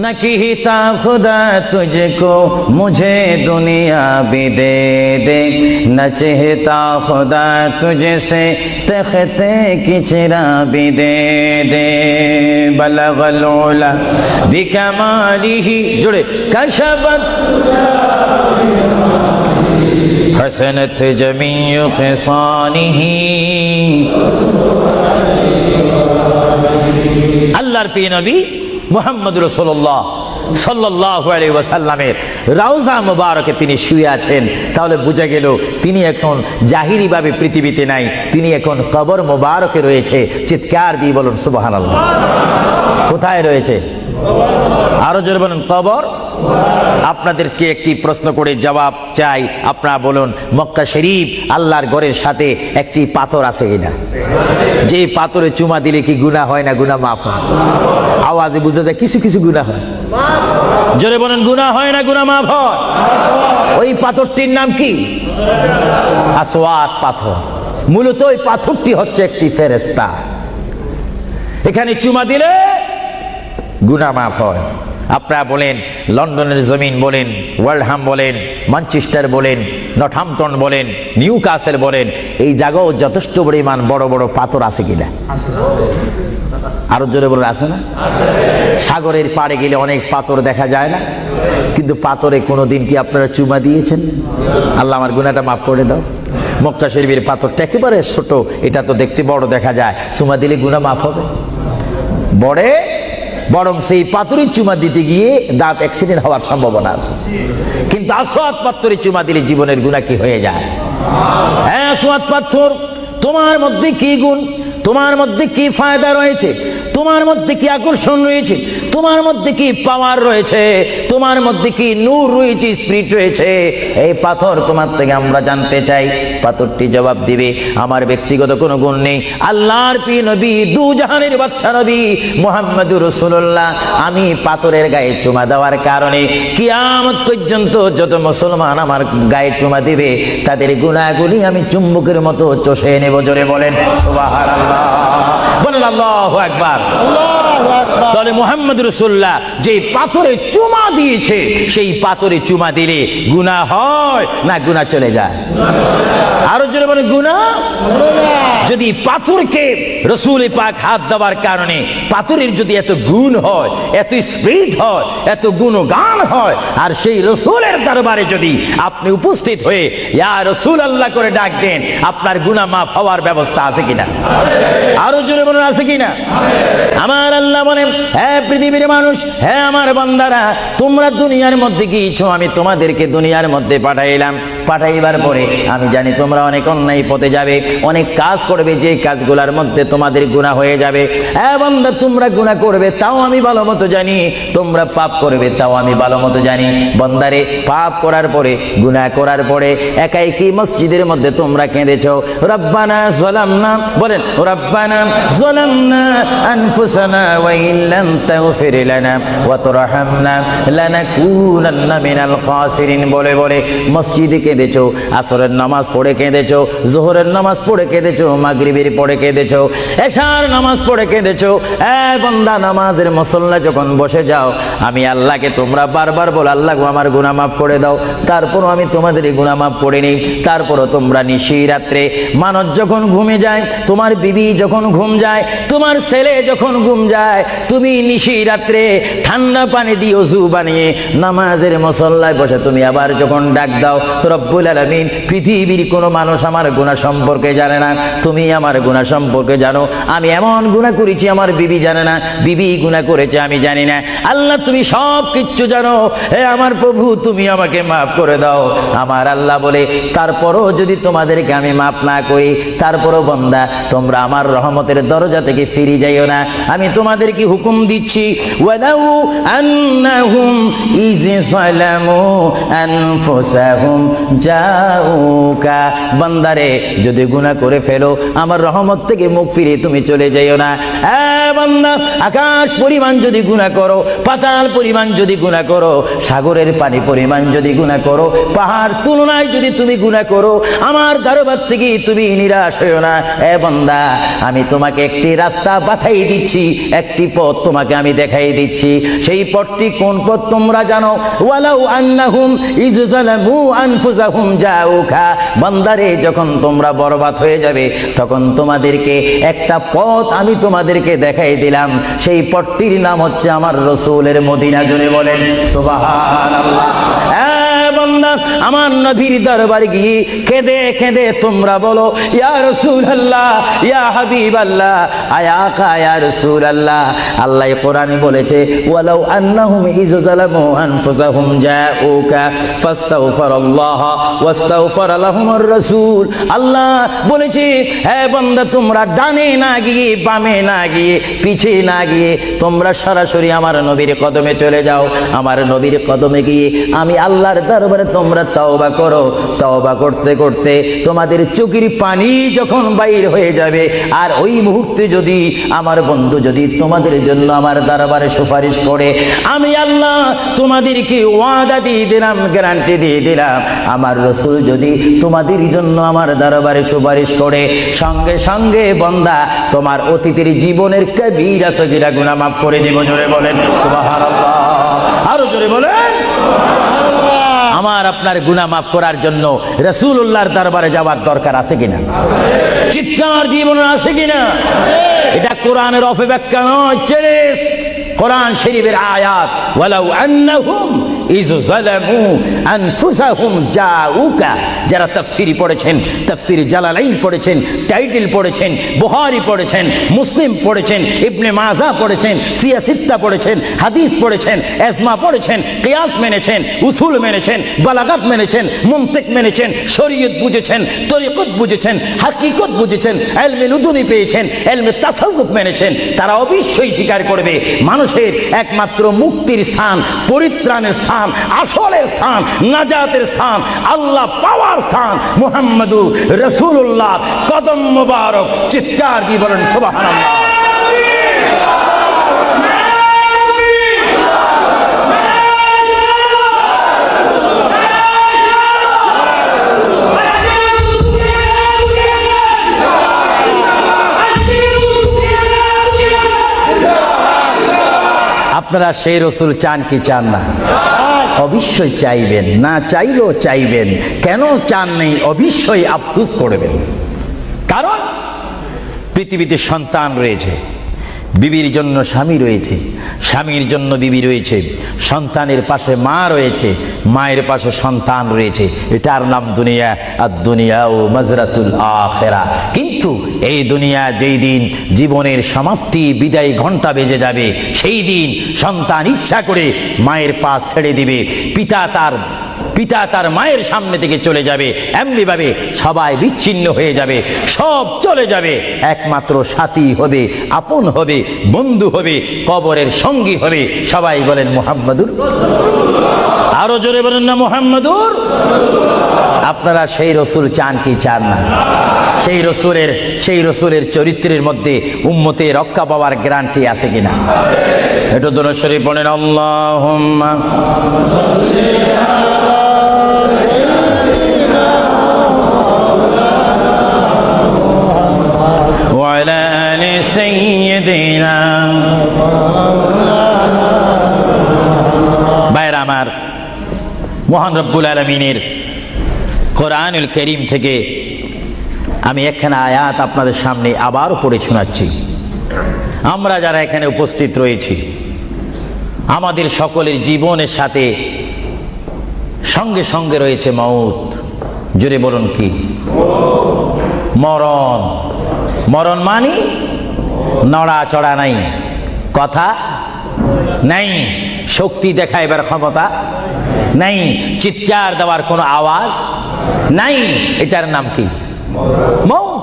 নাকিতা খুদা তুঝকো মুঝে দুনিয়া भी दे दे, न चाहता खुदा तुझसे तख्ते की चिरा भी दे दे। बलगल उला बिकमालिही, जुड़े कशबत हसनत जमीउ खिसानिही। अल्लाहर प्रिय नबी মুহাম্মদ রাসূলুল্লাহ সাল্লাল্লাহু আলাইহি ওয়াসাল্লামের রওজা মুবারকে তিনি শুয়ে আছেন। তাহলে বোঝা গেল তিনি এখন জাহিরি ভাবে পৃথিবীতে নাই, তিনি এখন কবর মুবারকে রয়েছে। চিৎকার দিয়ে বলুন সুবহানাল্লাহ। কোথায় রয়েছে? আরো জোরে বলুন কবর। আপনাদেরকে একটি প্রশ্ন করে জবাব চাই, আপনারা বলুন মক্কা শরীফ আল্লাহর ঘরের সাথে একটি পাথর আছে কিনা? যে পাথরে চুমা দিলে কি গুনাহ হয় না গুনাহ মাফ হয়? আওয়াজে বুঝা যায় কিছু কিছু গুনাহ হয়। জোরে বলেন গুনাহ হয় না গুনাহ মাফ হয়? ওই পাথরটির নাম কি? আসওয়াদ পাথর। মূলত ওই পাথরটি হচ্ছে একটি ফেরেশতা। এখানে চুমা দিলে গুনাহ মাফ হয়। আপনারা বলেন লন্ডনের জমিন বলেন, ওয়ার্ল্ডহাম বলেন, ম্যানচেস্টার বলেন, নর্থহ্যাম্পটন বলেন, নিউ কাসেল বলেন, এই জায়গাও যথেষ্ট পরিমাণ বড় বড় পাথর আছে কিনা? আরো জোরে বলে আছে না? সাগরের পাড়ে গেলে অনেক পাথর দেখা যায় না, কিন্তু পাথরে কোনোদিন কি আপনারা চুমা দিয়েছেন? আল্লাহ আমার গুনাহটা মাফ করে দাও। মক্কা শরীফের পাথরটা একেবারে ছোট, এটা তো দেখতে বড় দেখা যায়, চুমা দিলে গুনাহ মাফ হবে? বরং সেই পাথরের চুমা দিতে গিয়ে দাঁত অ্যাক্সিডেন্ট হওয়ার সম্ভাবনা আছে। কিন্তু আসওয়াদ পাথরে চুমা দিলে জীবনের গুনাহ কি হয়ে যায়? হ্যাঁ, আসওয়াদ পাথর, তোমার মধ্যে কি গুণ, তোমার মধ্যে কি ফায়দা রয়েছে, তোমার মধ্যে কি আকর্ষণ রয়েছে, তোমার মধ্যে কি পাওয়ার রয়েছে, তোমার মধ্যে কি নূর রয়েছে, স্পিরিট রয়েছে, এই পাথর তোমার থেকে আমরা জানতে চাই। পাথরটি জবাব দিবে, আমার ব্যক্তিগত কোনো গুণ নেই, আল্লাহর প্রিয় নবী, দু জাহানের বাদশা নবী মুহাম্মদুর রাসূলুল্লাহ, আমি পাথরের গায়ে চুমা দেওয়ার কারণে কিয়ামত পর্যন্ত যত মুসলমান আমার গায়ে চুমা দিবে তাদের গুনাহগুলি আমি চুম্বকের মতো চষে নেব। জোরে বলেন সুবহানাল্লাহ, বলেন আল্লাহু আকবার। তাহলে মুহাম্মদ রাসূলুল্লাহ যে পাথরে চুমা দিয়েছে, সেই পাথরে চুমা দিলে গুনাহ হয় না গুনাহ চলে যায়? আরো জোরে বলেন গুনাহ। যদি পাথরকে রাসূল পাক হাত দেওয়ার কারণে পাথরের যদি এত গুণ হয়, এত স্পিরিট হয়, এত গুণগান হয়, আর সেই রাসূলের দরবারে যদি আপনি উপস্থিত হয়ে ইয়া রাসূলুল্লাহ করে ডাক দেন, আপনার গুনাহ মাফ হওয়ার ব্যবস্থা আছে কিনা? আরো জোরে বলেন আছে কিনা? আমার আল্লাহ বলেন, হ্যাঁ পৃথিবীর মানুষ, হ্যাঁ আমার বান্দারা, তোমরা দুনিয়ার মধ্যে গিয়েছো, আমি তোমাদেরকে দুনিয়ার মধ্যে পাঠাইলাম। পাঠাইবার পরে আমি জানি তোমরা অনেক অন্যায় পথে যাবে, অনেক কাজ করবে, যে কাজগুলোর মধ্যে তোমাদের গুনাহ হয়ে যাবে। হ্যাঁ বান্দা, তোমরা গুনাহ করবে তাও আমি ভালো মতো জানি, তোমরা পাপ করবে তাও আমি ভালো মতো জানি। বান্দারে, পাপ করার পরে, গুনাহ করার পরে একাই কি মসজিদের মধ্যে তোমরা কেঁদেছো, রব্বানা যালামনা, বলেন রব্বানা যালামনা আনফুসানা ওয়া ইল্লাম তাগফির লানা ওয়া তারহামনা লানাকুনান্না মিনাল খাসিরিন বলে বলে মসজিদে কেঁদেছো, আসরের নামাজ পড়ে কেঁদেছো, যোহরের নামাজ পড়ে কেঁদেছো, মাগরিবের পড়ে কেঁদেছো, এশার নামাজ পড়ে কেঁদেছো। এ বান্দা, নামাজের মুসল্লা যখন বসে যাও, আমি আল্লাহকে তোমরা বারবার বল, আল্লাহ গো আমার গুনাহ মাফ করে দাও। তারপরও আমি তোমাদের গুনাহ মাফ করে নেই। তারপরও তোমরা নিশি রাত্রে, মানুষ যখন ঘুমে যায়, তোমার বিবি যখন ঘুম যায়, তোমার ছেলে যখন ঘুম যায়, তুমি নিশি রাত্রে ঠান্ডা পানি দিয়ে ওযু বানিয়ে নামাজের মুসল্লায় বসে তুমি আবার যখন ডাক দাও, রব্বুল আলামিন, পৃথিবীর কোনো মানুষ আমার গুনাহ সম্পর্কে জানে না, তুমি আমার গুনাহ সম্পর্কে জানো। আমি এমন গুনাহ করেছি আমার বিবি জানে না, বিবি গুনাহ করেছে আমি জানি না। আল্লাহ তুমি সব কিচ্ছু জানো, হে আমার প্রভু তুমি আমাকে মাফ করে দাও। আমার আল্লাহ বলে, তারপরও যদি তোমাদেরকে আমি মাফ না করি, তারপরও বান্দা তোমরা আমার রহমতের দরজা থেকে ফিরে যাইও না। আমি তোমাদেরকে হুকুম দিচ্ছি, ওয়ালাউ আন্নাহুম ইয যালামু আনফুসাহুম জাউকা, বান্দারে যদি গুনাহ করে ফেলো, আমার রহমত থেকে মুখ ফিরে তুমি চলে যাইও না। বান্দা, আকাশ পরিমাণ যদি গুনাহ করো, পাতাল পরিমাণ যদি গুনাহ করো, সাগরের পানি পরিমাণ যদি গুনাহ করো, পাহাড় তুলনায় যদি তুমি গুনাহ করো, আমার দরবার থেকে তুমি নিরাশ হইও না। বান্দা, আমি তোমাকে একটি রাস্তা বাতাই দিচ্ছি, একটি পথ তোমাকে আমি দেখাই দিচ্ছি। সেই পথটি কোন পথ তোমরা জানো? ওয়ালাউ আন্নাহুম ইয যালামু আনফুসাহুম জাউকা, বান্দারে যখন তোমরা বরবাদ হয়ে যাবে, তখন তোমাদেরকে একটা পথ আমি তোমাদেরকে দেখাই দিলাম। সেই পথটির নাম হচ্ছে আমার রাসূলের মদিনা। জোরে বলেন সুবহানাল্লাহ। বান্দা, আমার নবীর দরবারে গিয়ে কেঁদে কেঁদে তোমরা বলো, ইয়া রাসূলুল্লাহ, ইয়া হাবিবাল্লাহ, আয়া আকা ইয়া রাসূলুল্লাহ। আল্লাহ কোরআনে বলেছে, ওয়ালাউ আন্নাহুম ইয যালামু আনফুসাহুম জাউকা ফাস্তাগফিরুল্লাহ ওয়াস্তাগফার লাহুমুর রাসূল। আল্লাহ বলেছে, হে বান্দা, তোমরা ডানে না গিয়ে, বামে না গিয়ে, পিছে না গিয়ে, তোমরা সরাসরি আমার নবীর কদমে চলে যাও। আমার নবীর কদমে গিয়ে আমি আল্লাহর দরবারে তোমরা তওবা করো। তওবা করতে করতে তোমাদের চোখের পানি যখন বাইর হয়ে যাবে, আর ওই মুহূর্তে যদি আমার বন্ধু যদি তোমাদের জন্য আমার দরবারে সুপারিশ করে, আমি আল্লাহ তোমাদেরকে ওয়াদা দিয়ে দিলাম, গ্যারান্টি দিয়ে দিলাম, আমার রাসূল যদি তোমাদের জন্য আমার দরবারে সুপারিশ করে, সঙ্গে সঙ্গে বান্দা তোমার অতীতের জীবনের কবিরা সগীরা গুনাহ মাফ করে দেব। জোরে বলেন সুবহানাল্লাহ। আরো জোরে বলেন। আমার আপনার গুনাহ মাফ করার জন্য রাসূলুল্লাহর দরবারে যাওয়ার দরকার আছে কিনা? চিৎকার জীবন আছে কিনা? এটা কোরআনের অপব্যাখ্যা নয়, চেরেস কোরআন শরীফের আয়াত। ওয়ালাউ আন্নাহুম ইয যালামু আনফুসাহুম জাউকা, যারা তাফসীরি পড়েছেন, তাফসীর জালালাইন পড়েছেন, টাইটেল পড়েছেন, বুখারী পড়েছেন, মুসলিম পড়েছেন, ইবনে মাজাহ পড়েছেন, সিয়াসিত্তা পড়েছেন, হাদিস পড়েছেন, এজমা পড়েছেন, কিয়াস মেনেছেন, উসুল মেনেছেন, বালাগাত মেনেছেন, মুনতিক মেনেছেন, শরীয়ত বুঝেছেন, তরিকত বুঝেছেন, হাকিকত বুঝেছেন, ইলমে লুদুনি পেয়েছেন, ইলমে তাসাউফ মেনেছেন, তারা অবশ্যই স্বীকার করবে মানুষের একমাত্র মুক্তির স্থান, পরিত্রাণের স্থান, আসলের স্থান, নাজাতের স্থান, আল্লাহ পাওয়ার স্থান মুহাম্মাদুর রাসূলুল্লাহ কদম মুবারক। চিৎকার দিয়ে বলেন সুবহানাল্লাহ। আপনারা সেই রসুল চান কি চান না? অবশ্যই চাইবেন, না চাইলেও চাইবেন। কেন চান নেই? অবশ্যই আফসোস করবেন। কারণ পৃথিবীতে সন্তান রয়েছে, বিবির জন্য স্বামী রয়েছে, স্বামীর জন্য বিবি রয়েছে, সন্তানের পাশে মা রয়েছে, মায়ের পাশে সন্তান রয়েছে। এটার নাম দুনিয়া। আর দুনিয়া ও মাজরাতুল আখিরা। কিন্তু এই দুনিয়া যেই দিন জীবনের সমাপ্তি, বিদায় ঘন্টা বেজে যাবে, সেই দিন সন্তান ইচ্ছা করে মায়ের পা ছেড়ে দিবে, পিতা তার মায়ের সামনে থেকে চলে যাবে, এমনি ভাবে সবাই বিচ্ছিন্ন হয়ে যাবে, সব চলে যাবে। একমাত্র সাথী হবে, আপন হবে, বন্ধু হবে, কবরের সঙ্গী হবে। সবাই বলেন মুহাম্মাদুর। আরো জোরে বলেন না মুহাম্মাদুর। আপনারা সেই রসুল চান কি চান না? সেই রসুলের চরিত্রের মধ্যে উম্মতে রক্ষা পাওয়ার গ্যারান্টি আছে কিনা? একটু দরুদ শরীফ পড়েন। আল্লাহুম্মা সাল্লি আলা আলি সাইয়্যিদিনা। ভাইরা আমার, মহান রব্বুল আলামিনের কোরআনুল কারীম থেকে আমি একখানা আয়াত আপনাদের সামনে আবারও পড়ে শোনাচ্ছি। আমরা যারা এখানে উপস্থিত রয়েছি, আমাদের সকলের জীবনের সাথে সঙ্গে সঙ্গে রয়েছে মউত। জোরে বলুন কি? মরণ। মরণ মানে নড়াচড়া নাই, কথা নাই, শক্তি দেখাইবার ক্ষমতা নাই, চিৎকার দেওয়ার কোনো আওয়াজ নাই। এটার নাম কি? মউত।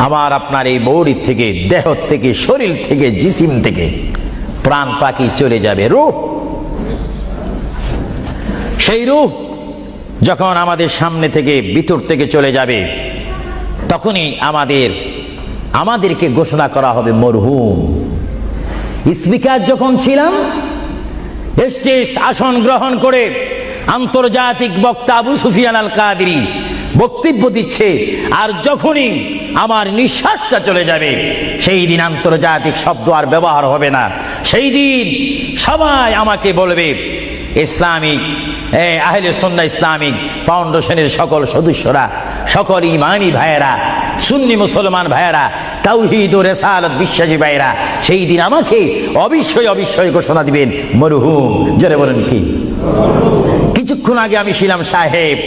আমার আপনার এই বডি থেকে, দেহ থেকে, শরীর থেকে, জিসিম থেকে প্রাণ পাখি চলে যাবে, রূহ। সেই রূহ যখন আমাদের সামনে থেকে, ভিতর থেকে চলে যাবে, তখনই আমাদেরকে ঘোষণা করা হবে মরহুম। স্পিকার যখন ছিলাম, স্টেজ আসন গ্রহণ করে আন্তর্জাতিক বক্তা আবু সুফিয়ান আল কাদেরী বক্তব্য দিচ্ছে, আর যখনই আমার নিঃশ্বাসটা চলে যাবে, সেই দিন আন্তর্জাতিক শব্দ আর ব্যবহার হবে না। সেই দিন সবাই আমাকে বলবে, ইসলামিক আহলে সুন্নাহ ইসলামিক ফাউন্ডেশনের সকল সদস্যরা, সকল ইমানি ভাইয়েরা, সুন্নি মুসলমান ভাইয়েরা, তাওহীদ ও রিসালাত বিশ্বাসী ভাইয়েরা, সেই দিন আমাকে অবশ্যই ঘোষণা দিবেন মরহুম। জোরে বলেন কি? কিছুক্ষণ আগে আমি ছিলাম সাহেব,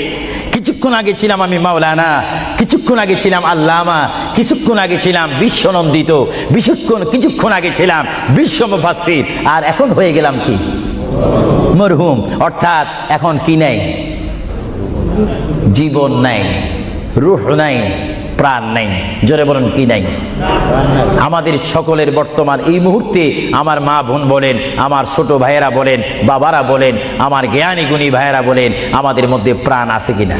কিছুক্ষণ আগে ছিলাম আমি মাওলানা, কিছুক্ষণ আগে ছিলাম আল্লামা, কিছুক্ষণ আগে ছিলাম বিশ্বনন্দিত, কিছুক্ষণ আগে ছিলাম বিশ্ব মুফাসসির, আর এখন হয়ে গেলাম কি? মরহুম। অর্থাৎ এখন কি নাই? জীবন নাই, রূহ নাই, প্রাণ নাই। জোরে বলেন কি নাই? আমাদের সকলের বর্তমান এই মুহূর্তে আমার মা বোন বলেন, আমার ছোট ভাইয়েরা বলেন, বাবারা বলেন, আমার জ্ঞানী গুণী ভাইয়েরা বলেন, আমাদের মধ্যে প্রাণ আছে কিনা?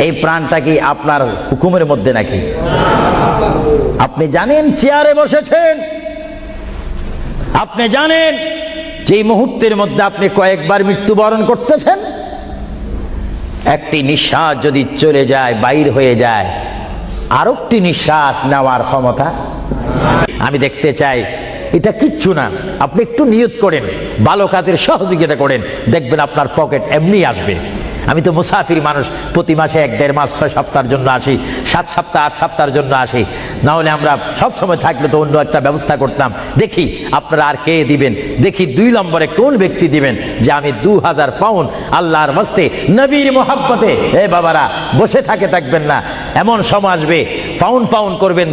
এই প্রাণটা কি আপনার হুকুমের মধ্যে নাকি? আপনি জানেন চেয়ারে বসেছেন, আপনি জানেন যে মুহূর্তের মধ্যে আপনি কয়েকবার মৃত্যুবরণ করতেছেন। একটি নিঃশ্বাস যদি চলে যায়, বাইর হয়ে যায়, আরেকটি নিঃশ্বাস নেওয়ার ক্ষমতা। আমি দেখতে চাই, এটা কিচ্ছু না, আপনি একটু নিয়ত করেন, ভালো কাজের সহযোগিতা করেন, দেখবেন আপনার পকেট এমনি আসবে। আমি তো মুসাফির মানুষ, প্রতি মাসে 1-1.5 মাস 6 সপ্তাহের জন্য আসি। 7 সপ্তাহ 8 সপ্তাহের জন্য আসি, না হলে আমরা সব সময় থাকলে তো অন্য একটা ব্যবস্থা করতাম। দেখি আপনারা আর কে দিবেন, দেখি 2 নম্বরে কোন ব্যক্তি দিবেন যে আমি 2000 পাউন্ড আল্লাহর ওয়াস্তে নবীর মোহাব্বতে। এ বাবারা বসে থাকবেন না, এমন সময় আসবে পাউন্ড করবেন,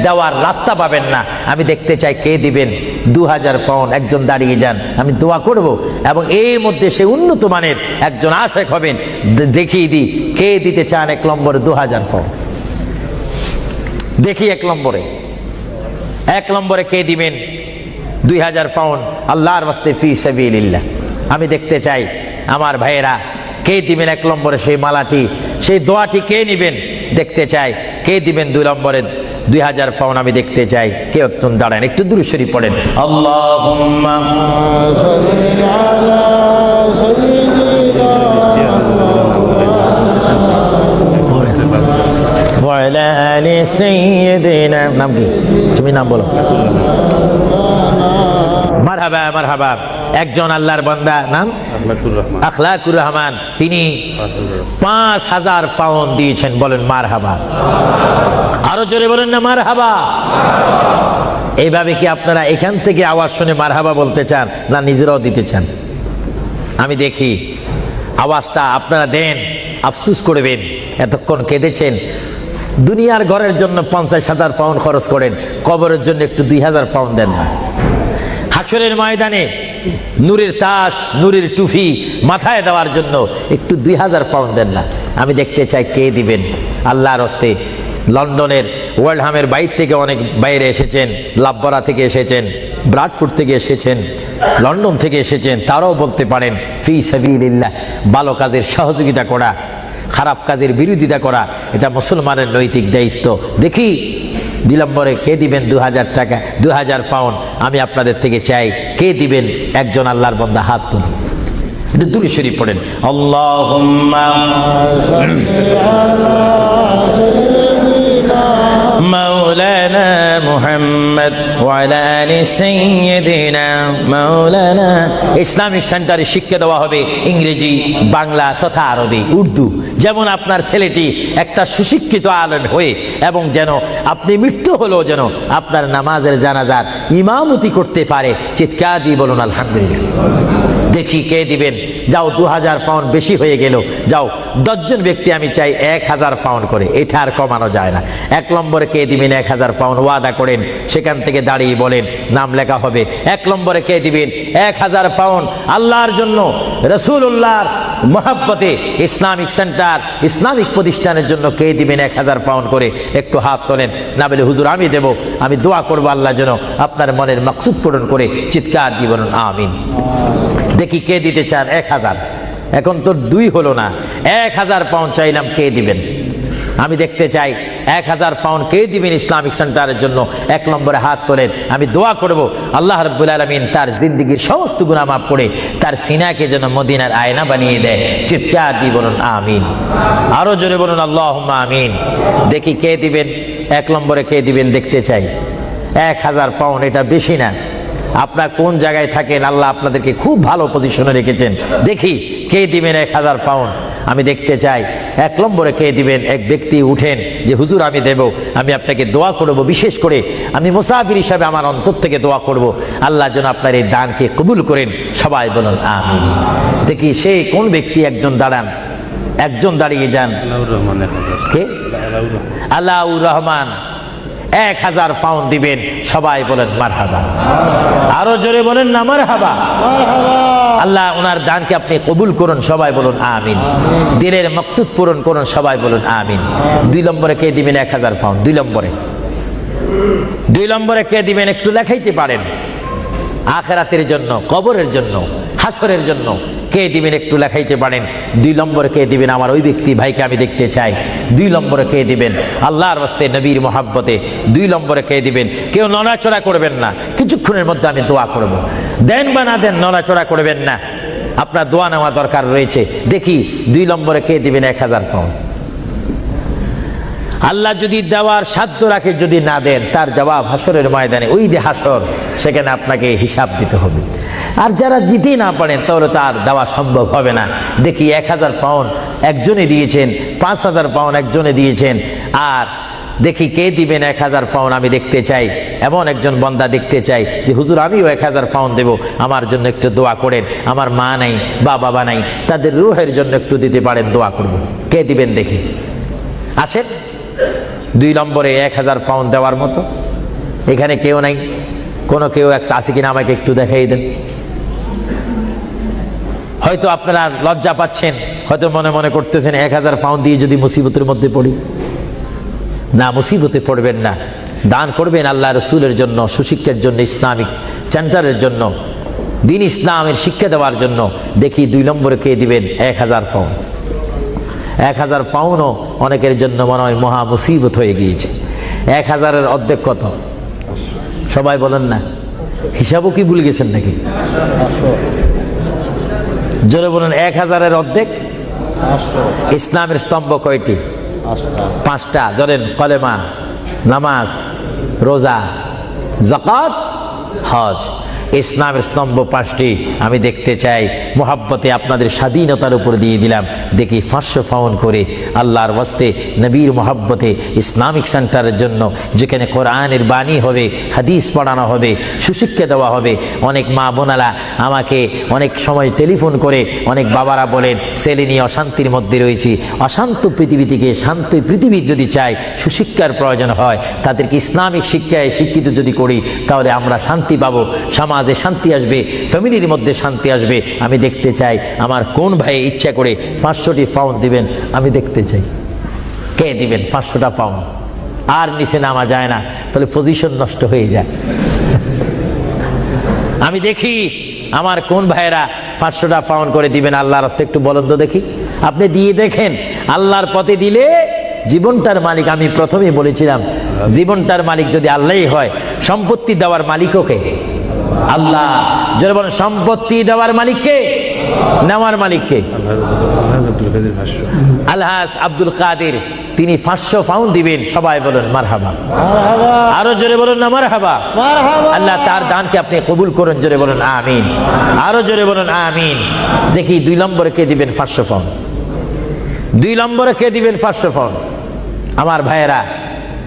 দেওয়ার রাস্তা পাবেন না। আমি দেখতে চাই কে দিবেন 2000 পাউন্ড। একজন দাঁড়িয়ে যান, আমি দোয়া করব, এবং এর মধ্যে সে উন্নত মানের একজন আশেক হবেন। দেখিয়ে দিই কে দিতে চান 1 নম্বরে 2000 পাউন্ড। দেখি 1 নম্বরে কে দিবেন 2000 পাউন্ড আল্লাহর ওয়াস্তে ফি সাবিলিল্লাহ। আমি দেখতে চাই আমার ভাইয়েরা কে দিবেন 1 নম্বরে সেই মালাটি, সেই দোয়াটি কে নিবেন দেখতে চাই। কে দিবেন 2 নম্বরে 2000 পাউন্ড? আমি দেখতে চাই কেউ একটু দাঁড়ান, একটু দুরূদ শরীফ পড়েন। আল্লাহুম্মা ওয়া আলা আলি সাইয়্যিদিনা। নাম কি? তুমি নাম বলো। মারহাবা মারহাবা। একজন আল্লাহর বান্দা, নাম আখলাকুর রহমান, তিনি 5000 পাউন্ড দিয়েছেন। বলেন মারহাবা, আরো জোরে বলেন না মারহাবা। এইভাবে কি আপনারা এখান থেকে আওয়াজ শুনে মারহাবা বলতে চান, না নিজেরাও দিতে চান? আমি দেখি আওয়াজটা আপনারা দেন, আফসোস করবেন এতক্ষণ কেঁদেছেন। দুনিয়ার ঘরের জন্য 50,000 পাউন্ড খরচ করেন, কবরের জন্য একটু 2000 পাউন্ড দেন না। হাশরের ময়দানে নূরের তাস, নূরের টুফি মাথায় দেওয়ার জন্য একটু 2000 পাউন্ড দেন না। আমি দেখতে চাই কে দিবেন আল্লাহর হস্তে। লন্ডনের ওয়ার্ল্ডহামের বাইরে থেকে অনেক বাইরে এসেছেন, লাভবরা থেকে এসেছেন, ব্রাডফোর্ড থেকে এসেছেন, লন্ডন থেকে এসেছেন। তারাও বলতে পারেন ফি সাবিলিল্লাহ। ভালো কাজের সহযোগিতা করা, খারাপ কাজের বিরোধিতা করা, এটা মুসলমানের নৈতিক দায়িত্ব। দেখি 2 নম্বরে কে দিবেন 2000 টাকা, 2000 পাউন্ড? আমি আপনাদের থেকে চাই কে দিবেন। একজন আল্লাহর বান্দা হাত তুলুন, এটা দুরূদ শরীফ পড়েন। আল্লাহুম্মা মাওলানা মুহাম্মদ ওয়া আলা আলি সাইয়্যিদিনা মাওলানা। ইসলামিক সেন্টারে শিক্ষা দেওয়া হবে ইংরেজি, বাংলা তথা আরবি, উর্দু। যেমন আপনার ছেলেটি একটা সুশিক্ষিত আলেম হয়ে, এবং যেন আপনি মৃত্যু হলেও যেন আপনার নামাজের জানাজার ইমামতি করতে পারে। চিৎকার দিয়ে বলুন আলহামদুলিল্লাহ। দেখি কে দিবেন। যাও 2000 পাউন্ড বেশি হয়ে গেল, যাও 10 জন ব্যক্তি আমি চাই 1000 পাউন্ড করে, এটা আর কমানো যায় না। 1 নম্বরে কে দিবেন 1000 পাউন্ড? ওয়াদা করেন, সেখান থেকে দাঁড়িয়ে বলেন, নাম লেখা হবে। 1 নম্বরে কে দিবেন 1000 পাউন্ড আল্লাহর জন্য, রাসূলুল্লাহর মহব্বতে ইসলামিক সেন্টার, ইসলামিক প্রতিষ্ঠানের জন্য কে দিবেন 1000 পাউন্ড করে? একটু হাত তোলেন। না বলে হুজুর আমি দেব, আমি দোয়া করবো আল্লাহ যেন আপনার মনের মাকসুদ পূরণ করে। চিৎকার দিয়ে বলুন আমিন। দেখি কে দিতে চান 1000। এখন তো 2 হলো না, 1000 পাউন্ড চাইলাম, কে দিবেন? আমি দেখতে চাই 1000 পাউন্ড কে দিবেন ইসলামিক সেন্টারের জন্য? 1 নম্বরে হাত তোলেন। আমি দোয়া করব আল্লাহ রাব্বুল আলামিন তার জিন্দেগীর সমস্ত গুনাহ মাফ করে তার সিনাকে যেন মদিনার আয়না বানিয়ে দেয়। চিৎকার দিয়ে বলুন আমিন। আরো জোরে বলুন আল্লাহুম্মা আমিন। দেখি কে দিবেন 1 নম্বরে কে দিবেন দেখতে চাই। 1000 পাউন্ড এটা বেশি না। আপনার কোন জায়গায় থাকেন, আল্লাহ আপনাদেরকে খুব ভালো পজিশনে রেখেছেন। দেখি কে দিবেন 1000 পাউন্ড? আমি দেখতে চাই 1 নম্বরে কে দিবেন। এক ব্যক্তি উঠেন যে হুজুর আমি দেব, আমি আপনাকে দোয়া করব, বিশেষ করে আমি মুসাফির হিসাবে আমার অন্তর থেকে দোয়া করব আল্লাহ যেন আপনার এই দানকে কবুল করেন। সবাই বলুন আমিন। দেখি সেই কোন ব্যক্তি? একজন দাঁড়ান, একজন দাঁড়িয়ে যান। কে? আলাউর রহমান 1000 পাউন্ড দিবেন। সবাই বলেন মারহাবা। আরো জোরে বলেন না মারহাবা। আল্লাহ ওনার দানকে আপনি কবুল করুন। সবাই বলুন আমিন। দিলের মকসুদ পূরণ করুন। সবাই বলুন আমিন। 2 নম্বরে কে দিবেন 1000 পাউন্ড? 2 নম্বরে কে দিবেন? একটু লেখাইতে পারেন। আখিরাতের জন্য, কবরের জন্য, হাসরের জন্য কে দিবেন? একটু লেখাইতে পারেন। 2 নম্বরে কে দিবেন? আমার ওই ব্যক্তি ভাইকে আমি দেখতে চাই। 2 নম্বরে কে দিবেন? আল্লাহর ওয়াস্তে, নবীর মোহাব্বতে 2 নম্বরে কে দিবেন? কেউ নড়াচড়া করবেন না, কিছুক্ষণের মধ্যে আমি দোয়া করব। দেন বা না দেন, নড়াচড়া করবেন না, আপনার দোয়া নেওয়া দরকার রয়েছে। দেখি 2 নম্বরে কে দিবেন 1000 পাউন্ড? আল্লাহ যদি দেওয়ার সাধ্য রাখে, যদি না দেন তার জবাব হাসরের ময়দানে, ওই যে হাসর, সেখানে আপনাকে হিসাব দিতে হবে। আর যারা জিতে না পারেন তাহলে তার দেওয়া সম্ভব হবে না। দেখি 1000 পাউন্ড একজনে দিয়েছেন, 5000 পাউন্ড একজনে দিয়েছেন, আর দেখি কে দিবেন 1000 পাউন্ড, আমি দেখতে চাই। এমন একজন বান্দা দেখতে চাই যে হুজুর আমিও 1000 পাউন্ড দেব, আমার জন্য একটু দোয়া করেন, আমার মা নাই বা বাবা নাই, তাদের রূহের জন্য একটু দিতে পারেন, দোয়া করব। কে দিবেন দেখি? আসেন 2 নম্বরে 1000 পাউন্ড দেওয়ার মতো এখানে কেউ নাই? কোনো কেউ আছে কিনা আমাকে একটু দেখাই দেন। হয়তো আপনারা লজ্জা পাচ্ছেন, হয়তো মনে মনে করতেছেন 1000 পাউন্ড দিয়ে যদি মুসিবতের মধ্যে পড়ি। না, মুসিবতে পড়বেন না, দান করবেন আল্লাহ রসুলের জন্য, সুশিক্ষার জন্য, ইসলামিক সেন্টারের জন্য, দিন ইসলামের শিক্ষা দেওয়ার জন্য। দেখি 2 নম্বরে কে দিবেন 1000 পাউন্ড। 1000 পাউন্ডও অনেকের জন্য মনে হয় মহা মুসিবত হয়ে গিয়েছে। 1000-এর অর্ধেক কত? সবাই বলেন না, হিসাবও কি ভুলে গেছেন নাকি? জোরে বলুন, 1000-এর অর্ধেক? ইসলামের স্তম্ভ কয়টি? 5টা। জোরেন, কলেমা, নামাজ, রোজা, যাকাত, হজ। ইসলামের স্তম্ভ 5টি। আমি দেখতে চাই, মোহাব্বতে আপনাদের স্বাধীনতার উপর দিয়ে দিলাম, দেখি 500 পাউন্ড করে আল্লাহর ওয়াস্তে নবীর মোহাব্বতে ইসলামিক সেন্টারের জন্য, যেখানে কোরআনের বাণী হবে, হাদিস পড়ানো হবে, সুশিক্ষা দেওয়া হবে। অনেক মা বোনারা আমাকে অনেক সময় টেলিফোন করে, অনেক বাবারা বলেন ছেলে নিয়ে অশান্তির মধ্যে রয়েছি। অশান্ত পৃথিবী থেকে শান্তি পৃথিবী যদি চাই, সুশিক্ষার প্রয়োজন হয়, তাদেরকে ইসলামিক শিক্ষায় শিক্ষিত যদি করি, তাহলে আমরা শান্তি পাবো, সমাজে শান্তি আসবে, ফ্যামিলির মধ্যে শান্তি আসবে। আমি দেখতে চাই আমার কোন ভাই ইচ্ছা করে 500টি পাউন্ড দিবেন, আমি দেখতে চাই কে দিবেন 500টা পাউন্ড। আর নিচে নামা যায় না, তাহলে পজিশন নষ্ট হয়ে যায়। আমি দেখি আমার কোন ভাইয়েরা 500টা পাউন্ড করে দিবেন আল্লাহর রাস্তায়, একটু বলেন তো দেখি। আপনি দিয়ে দেখেন, আল্লাহর পথে দিলে জীবনটার মালিক, আমি প্রথমেই বলেছিলাম, জীবনটার মালিক যদি আল্লাহই হয়, সম্পত্তি দেওয়ার মালিকও কে? আল্লাহ। যারা বলেন সম্পত্তি দেওয়ার মালিক কে, নেওয়ার মালিক কে? আলহাজ আব্দুল কাদের, তিনি 500 পাউন্ড দিবেন। সবাই বলেন মারহাবা। আরো জোরে বলুন না মারহাবা। আল্লাহ তার দানকে আপনি কবুল করুন, জোরে বলুন আমিন। আরো জোরে বলুন আমিন। দেখি 2 নম্বরে কে দিবেন 500 পাউন্ড? 2 নম্বরে কে দিবেন 500 পাউন্ড? আমার ভাইয়েরা,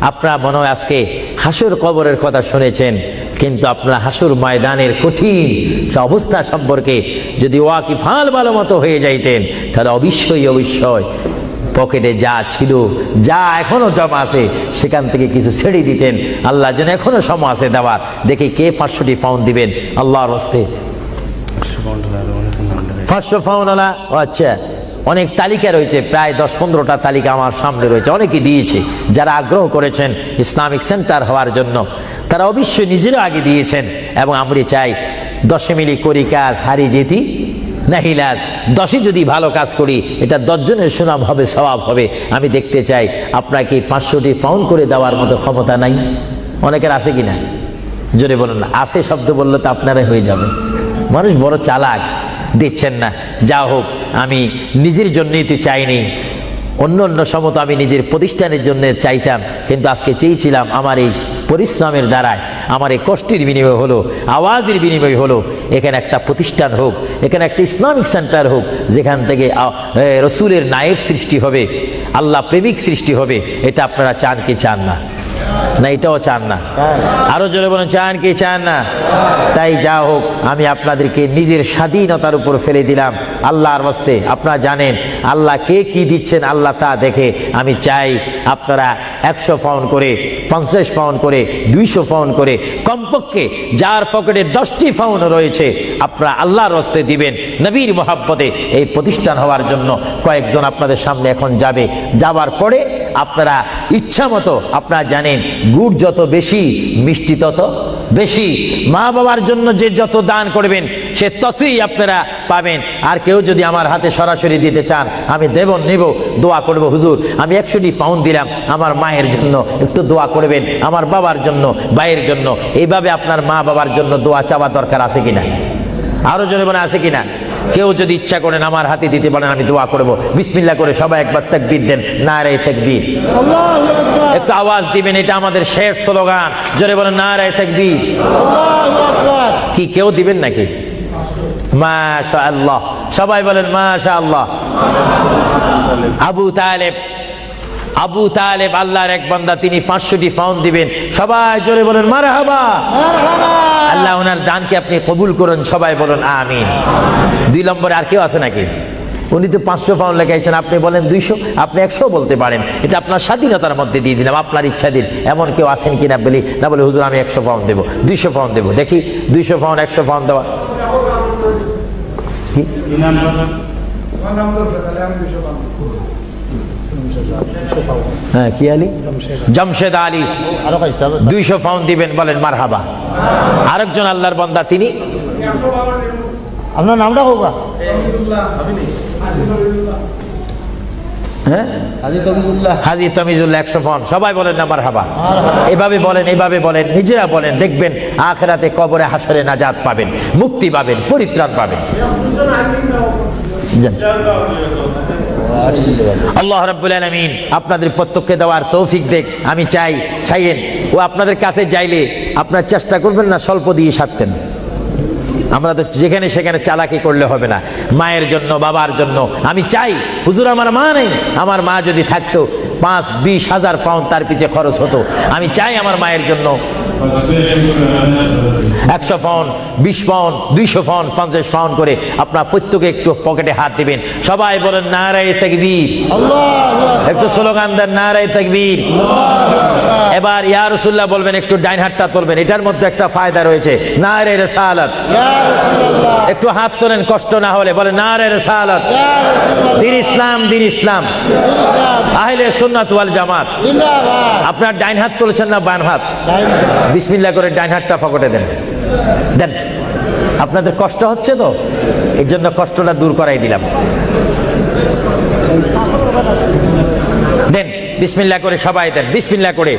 আপনারা মনে হয় আজকে হাসুর কবরের কথা শুনেছেন, কিন্তু আপনারা হাসুর ময়দানের কঠিন অবস্থা সম্পর্কে যদি ওয়াকিফাল ভালো মতো হয়ে যাইতেন, তাহলে অবশ্যই পকেটে যা ছিল, যা এখনো জমা আছে, সেখান থেকে কিছু ছেড়ে দিতেন। আল্লাহ যেন এখনো সময় আছে দেওয়ার। দেখি কে 500টি পাউন্ড দিবেন আল্লাহর হস্তে? 500 পাউন্ড আলা? আচ্ছা, অনেক তালিকা রয়েছে, প্রায় 10-15টা তালিকা আমার সামনে রয়েছে। অনেকে দিয়েছে, যারা আগ্রহ করেছেন ইসলামিক সেন্টার হওয়ার জন্য, তারা অবশ্যই নিজেরও আগে দিয়েছেন। এবং আমরা চাই 10 মিলি করি কাজ, হারি যেতি নাহিলাজ। 10ই যদি ভালো কাজ করি, এটা 10 জনের সুনাম হবে, সওয়াব হবে। আমি দেখতে চাই আপনাকে 500টি পাউন্ড করে দেওয়ার মতো ক্ষমতা নাই? অনেকের আছে কিনা? জোরে বলুন না। আছে শব্দ বললে তো আপনারাই হয়ে যাবে। মানুষ বড় চালাক, দিচ্ছেন না। যা হোক, আমি নিজের জন্যই তো চাইনি, অন্য সমত আমি নিজের প্রতিষ্ঠানের জন্য চাইতাম, কিন্তু আজকে চেয়েছিলাম আমার এই পরিশ্রমের দ্বারায়, আমার এই কষ্টের বিনিময় হলো, আওয়াজের বিনিময় হলো, এখানে একটা প্রতিষ্ঠান হোক, এখানে একটা ইসলামিক সেন্টার হোক, যেখান থেকে রসুলের নায়েব সৃষ্টি হবে, আল্লাহ প্রেমিক সৃষ্টি হবে। এটা আপনারা চান কি চান না? না এটাও চান না? আরো জোরে বলেন, চান কি চান না? তাই যা হোক, আমি আপনাদেরকে নিজের স্বাধীনতার উপর ফেলে দিলাম আল্লাহর হস্তে। আপনারা জানেন আল্লাহ কে কি দিচ্ছেন, আল্লাহ তা দেখে। আমি চাই আপনারা 100 পাউন্ড করে, 50 পাউন্ড করে, 200 পাউন্ড করে, কমপক্ষে যার পকেটে 10টি পাউন্ড রয়েছে, আপনারা আল্লাহর হস্তে দিবেন নবীর মোহাব্বতে এই প্রতিষ্ঠান হওয়ার জন্য। কয়েকজন আপনাদের সামনে এখন যাবে, যাবার পরে আপনারা ইচ্ছা মতো, আপনারা জানেন গুড় যত বেশি, মিষ্টি তত বেশি। মা বাবার জন্য যে যত দান করবেন, সে ততই আপনারা পাবেন। আর কেউ যদি আমার হাতে সরাসরি দিতে চান, আমি দেব, নেব, দোয়া করব, হুজুর আমি 100টি পাউন্ড দিলাম, আমার মায়ের জন্য একটু দোয়া করবেন, আমার বাবার জন্য, ভাইয়ের জন্য। এইভাবে আপনার মা বাবার জন্য দোয়া চাওয়া দরকার আছে কিনা? আরো জোরে বলে আছে কিনা? কেউ যদি ইচ্ছা করেন আমার হাতে দিতে পারেন, আমি দোয়া করব। বিসমিল্লাহ করে সবাই একবার তাকবীর দেন, নারে তাকবীর। একটু আওয়াজ দিবেন, এটা আমাদের শেষ স্লোগান। জোরে বলেন নারে তাকবীর। কি কেউ দিবেন নাকি? মাশাআল্লাহ, সবাই বলেন মাশাআল্লাহ। আবু তালেব আবু তালেব আল্লাহর এক বান্দা, তিনি 500টি পাউন্ড দিবেন। সবাই জোরে বলেন মারহাবা। আল্লাহ ওনার দানকে আপনি কবুল করুন, সবাই বলুন আমিন। 2 নম্বরে আর কেউ আছে নাকি? উনি তো 500 পাউন্ড লেখাইছেন, আপনি বলেন 200, আপনি 100 বলতে পারেন, এটা আপনার স্বাধীনতার মধ্যে দিয়ে দিলাম, আপনার ইচ্ছা দিন। এমন কেউ আছেন কিনা বলি না, বলে হুজুর আমি 100 পাউন্ড দেবো, 200 পাউন্ড দেবো। দেখি 200 পাউন্ড 100 পাউন্ড দেওয়া। হ্যাঁ, কি আলী? জমশেদ আলী 200 পাউন্ড দিবেন, বলেন মারহাবা। আরেকজন আল্লাহর বান্দা, তিনি আপনার নামটা হোক হাজী তমিজুল্লাহ 100 পাউন্ড, সবাই বলেন না মারহাবা। এভাবে বলেন, এভাবে বলেন, নিজেরা বলেন, দেখবেন আখিরাতে কবরে হাসরে নাজাত পাবেন, মুক্তি পাবেন, পরিত্রাণ পাবেন। আল্লাহ রাব্বুল আলামিন আপনাদের প্রত্যেককে দেওয়ার তৌফিক দেখ। আমি চাইয়েন ও আপনাদের কাছে যাইলে আপনার চেষ্টা করবেন না স্বল্প দিয়ে সারতেন। আমরা তো যেখানে সেখানে চালাকি করলে হবে না। মায়ের জন্য, বাবার জন্য আমি চাই, হুজুর আমার মা নেই, আমার মা যদি থাকতো 5-20 হাজার পাউন্ড তার পিছে খরচ হতো। আমি চাই আমার মায়ের জন্য 100 পাউন্ড, 20 পাউন্ড, 200 পাউন্ড, 50 পাউন্ড করে আপনার প্রত্যেকে একটু পকেটে হাত দিবেন। সবাই বলেন নারায়ে তাকবীর, একটু স্লোগান দেন নারায়ে তাকবীর। এবার ইয়া রাসূলুল্লাহ বলবেন, একটু ডাইন হাতটা তুলবেন, এটার মধ্যে একটা ফায়দা রয়েছে, নারায়ে রিসালাত। একটু হাত তোলেন কষ্ট না হলে, বলেন নারায়ে রিসালাত। দিন ইসলাম, দিন ইসলাম, আহলে সুন্নাত ওয়াল জামাত। আপনার ডাইন হাত তুলছেন না বাম হাত? বিসমিল্লাহ করে ডাইন হাতটা পকেটে দেন, দেন। আপনাদের কষ্ট হচ্ছে তো, এই জন্য কষ্টটা দূর করাই দিলাম। দেন বিসমিল্লাহ করে, সবাই দেন বিসমিল্লাহ করে।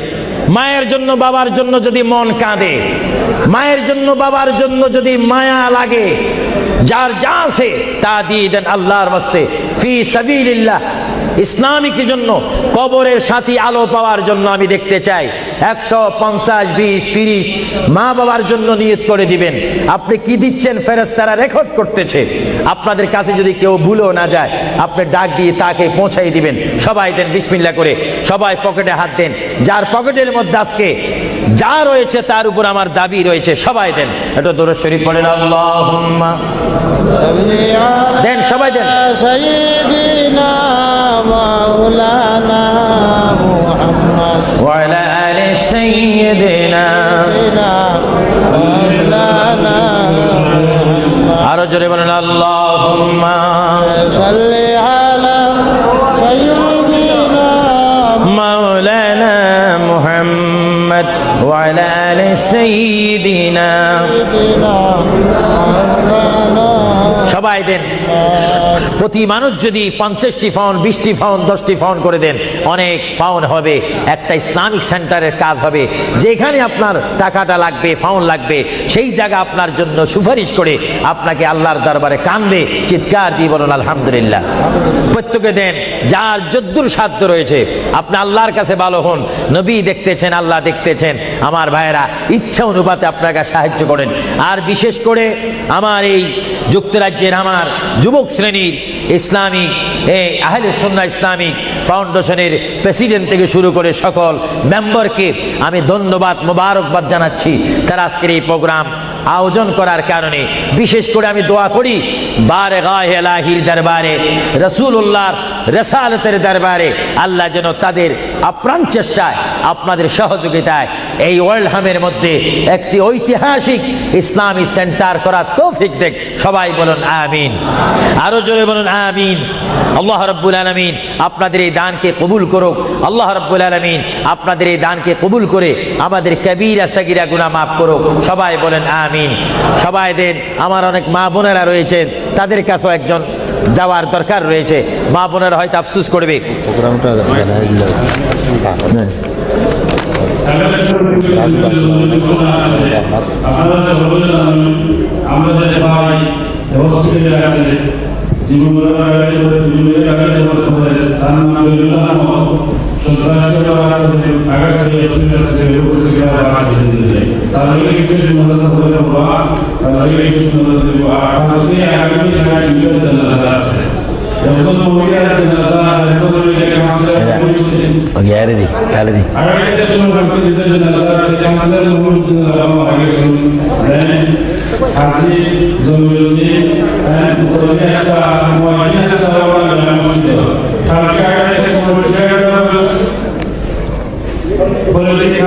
মায়ের জন্য, বাবার জন্য যদি মন কাঁদে, মায়ের জন্য, বাবার জন্য যদি মায়া লাগে, যার যা আছে তা দিয়ে দেন আল্লাহর ওয়াস্তে, ফি সাবিলিল্লাহ। ইসলামিক জন্য, কবরের সাথী আলো পাওয়ার জন্য আমি দেখতে চাই 150, 20, 30 মা বাবার জন্য নিয়ত করে দিবেন। আপনি কি দিচ্ছেন ফেরেশতারা রেকর্ড করতেছে। আপনাদের কাছে যদি কেউ ভুলেও না যায়, আপনি ডাক দিয়ে তাকে পৌঁছাই দিবেন। সবাই দেন বিসমিল্লাহ করে, সবাই পকেটে হাত দেন। যার পকেটের মধ্যে আজকে যা রয়েছে তার উপর আমার দাবি রয়েছে, সবাই দেন। এটা দরুদ শরীফ পড়েন, আল্লাহুম্মা দেন, সবাই দেন। সাইয়্যিদিনা মাওলানা মুহাম্মদ ওয়া আলা আলি সাইয়্যিদিনা মাওলানা মুহাম্মদ। আরো জোরে বলেন আল্লাহুম্মা সাল্লি আলা সাইয়্যিদিনা মাওলানা মুহাম্মদ ওয়া আলা আলি সাইয়্যিদিনা। সবাই দেন। প্রতি মানুষ যদি 50টি পাউন্ড, 20টি পাউন্ড, 10টি পাউন্ড করে দেন, অনেক পাউন্ড হবে। একটা ইসলামিক সেন্টারের কাজ হবে, যেখানে আপনার টাকাটা লাগবে, পাউন্ড লাগবে, সেই জায়গা আপনার জন্য সুপারিশ করে আপনাকে আল্লাহর দরবারে কাঁদবে, চিৎকার দিয়ে বলুন আলহামদুলিল্লাহ। প্রত্যেকে দেন, যার যদ্দুর সাধ্য রয়েছে। আপনি আল্লাহর কাছে ভালো হন, নবী দেখতেছেন, আল্লাহ দেখতেছেন। আমার ভাইয়েরা, ইচ্ছা অনুপাতে আপনাকে সাহায্য করেন। আর বিশেষ করে আমার এই যুক্তরাজ্যের আমার যুবক শ্রেণীর ইসলামিক আহলে সুন্নাহ ইসলামিক ফাউন্ডেশনের প্রেসিডেন্ট থেকে শুরু করে সকল মেম্বারকে আমি ধন্যবাদ, মোবারকবাদ জানাচ্ছি। তারা আজকের এই প্রোগ্রাম আয়োজন করার কারণে বিশেষ করে আমি দোয়া করি, বারগাহে ইলাহির দরবারে, রাসূলুল্লাহর রিসালাতের দরবারে আল্লাহ যেন তাদের আপ্রাণ চেষ্টায়, আপনাদের সহযোগিতায় এই ওয়ার্ল্ড হামের মধ্যে একটি ঐতিহাসিক ইসলামী সেন্টার করার তৌফিক দেখ। সবাই বলুন আমিন, আরো জোরে বলুন আমিন। আল্লাহ রাব্বুল আলামিন আপনাদের এই দানকে কবুল করুক। আল্লাহ রাব্বুল আলামিন আপনাদের এই দানকে কবুল করে আমাদের কবিরা সগীরা গুনাহ মাফ করুক। সবাই বলেন আমিন। সবাই দেন। আমার অনেক মা বোনেরা রয়েছেন, তাদের কাছেও একজন যাওয়ার দরকার রয়েছে। মা বোনেরা হয়তো আফসোস করবে। প্রোগ্রামটা Oke, ada di, kali di. Politik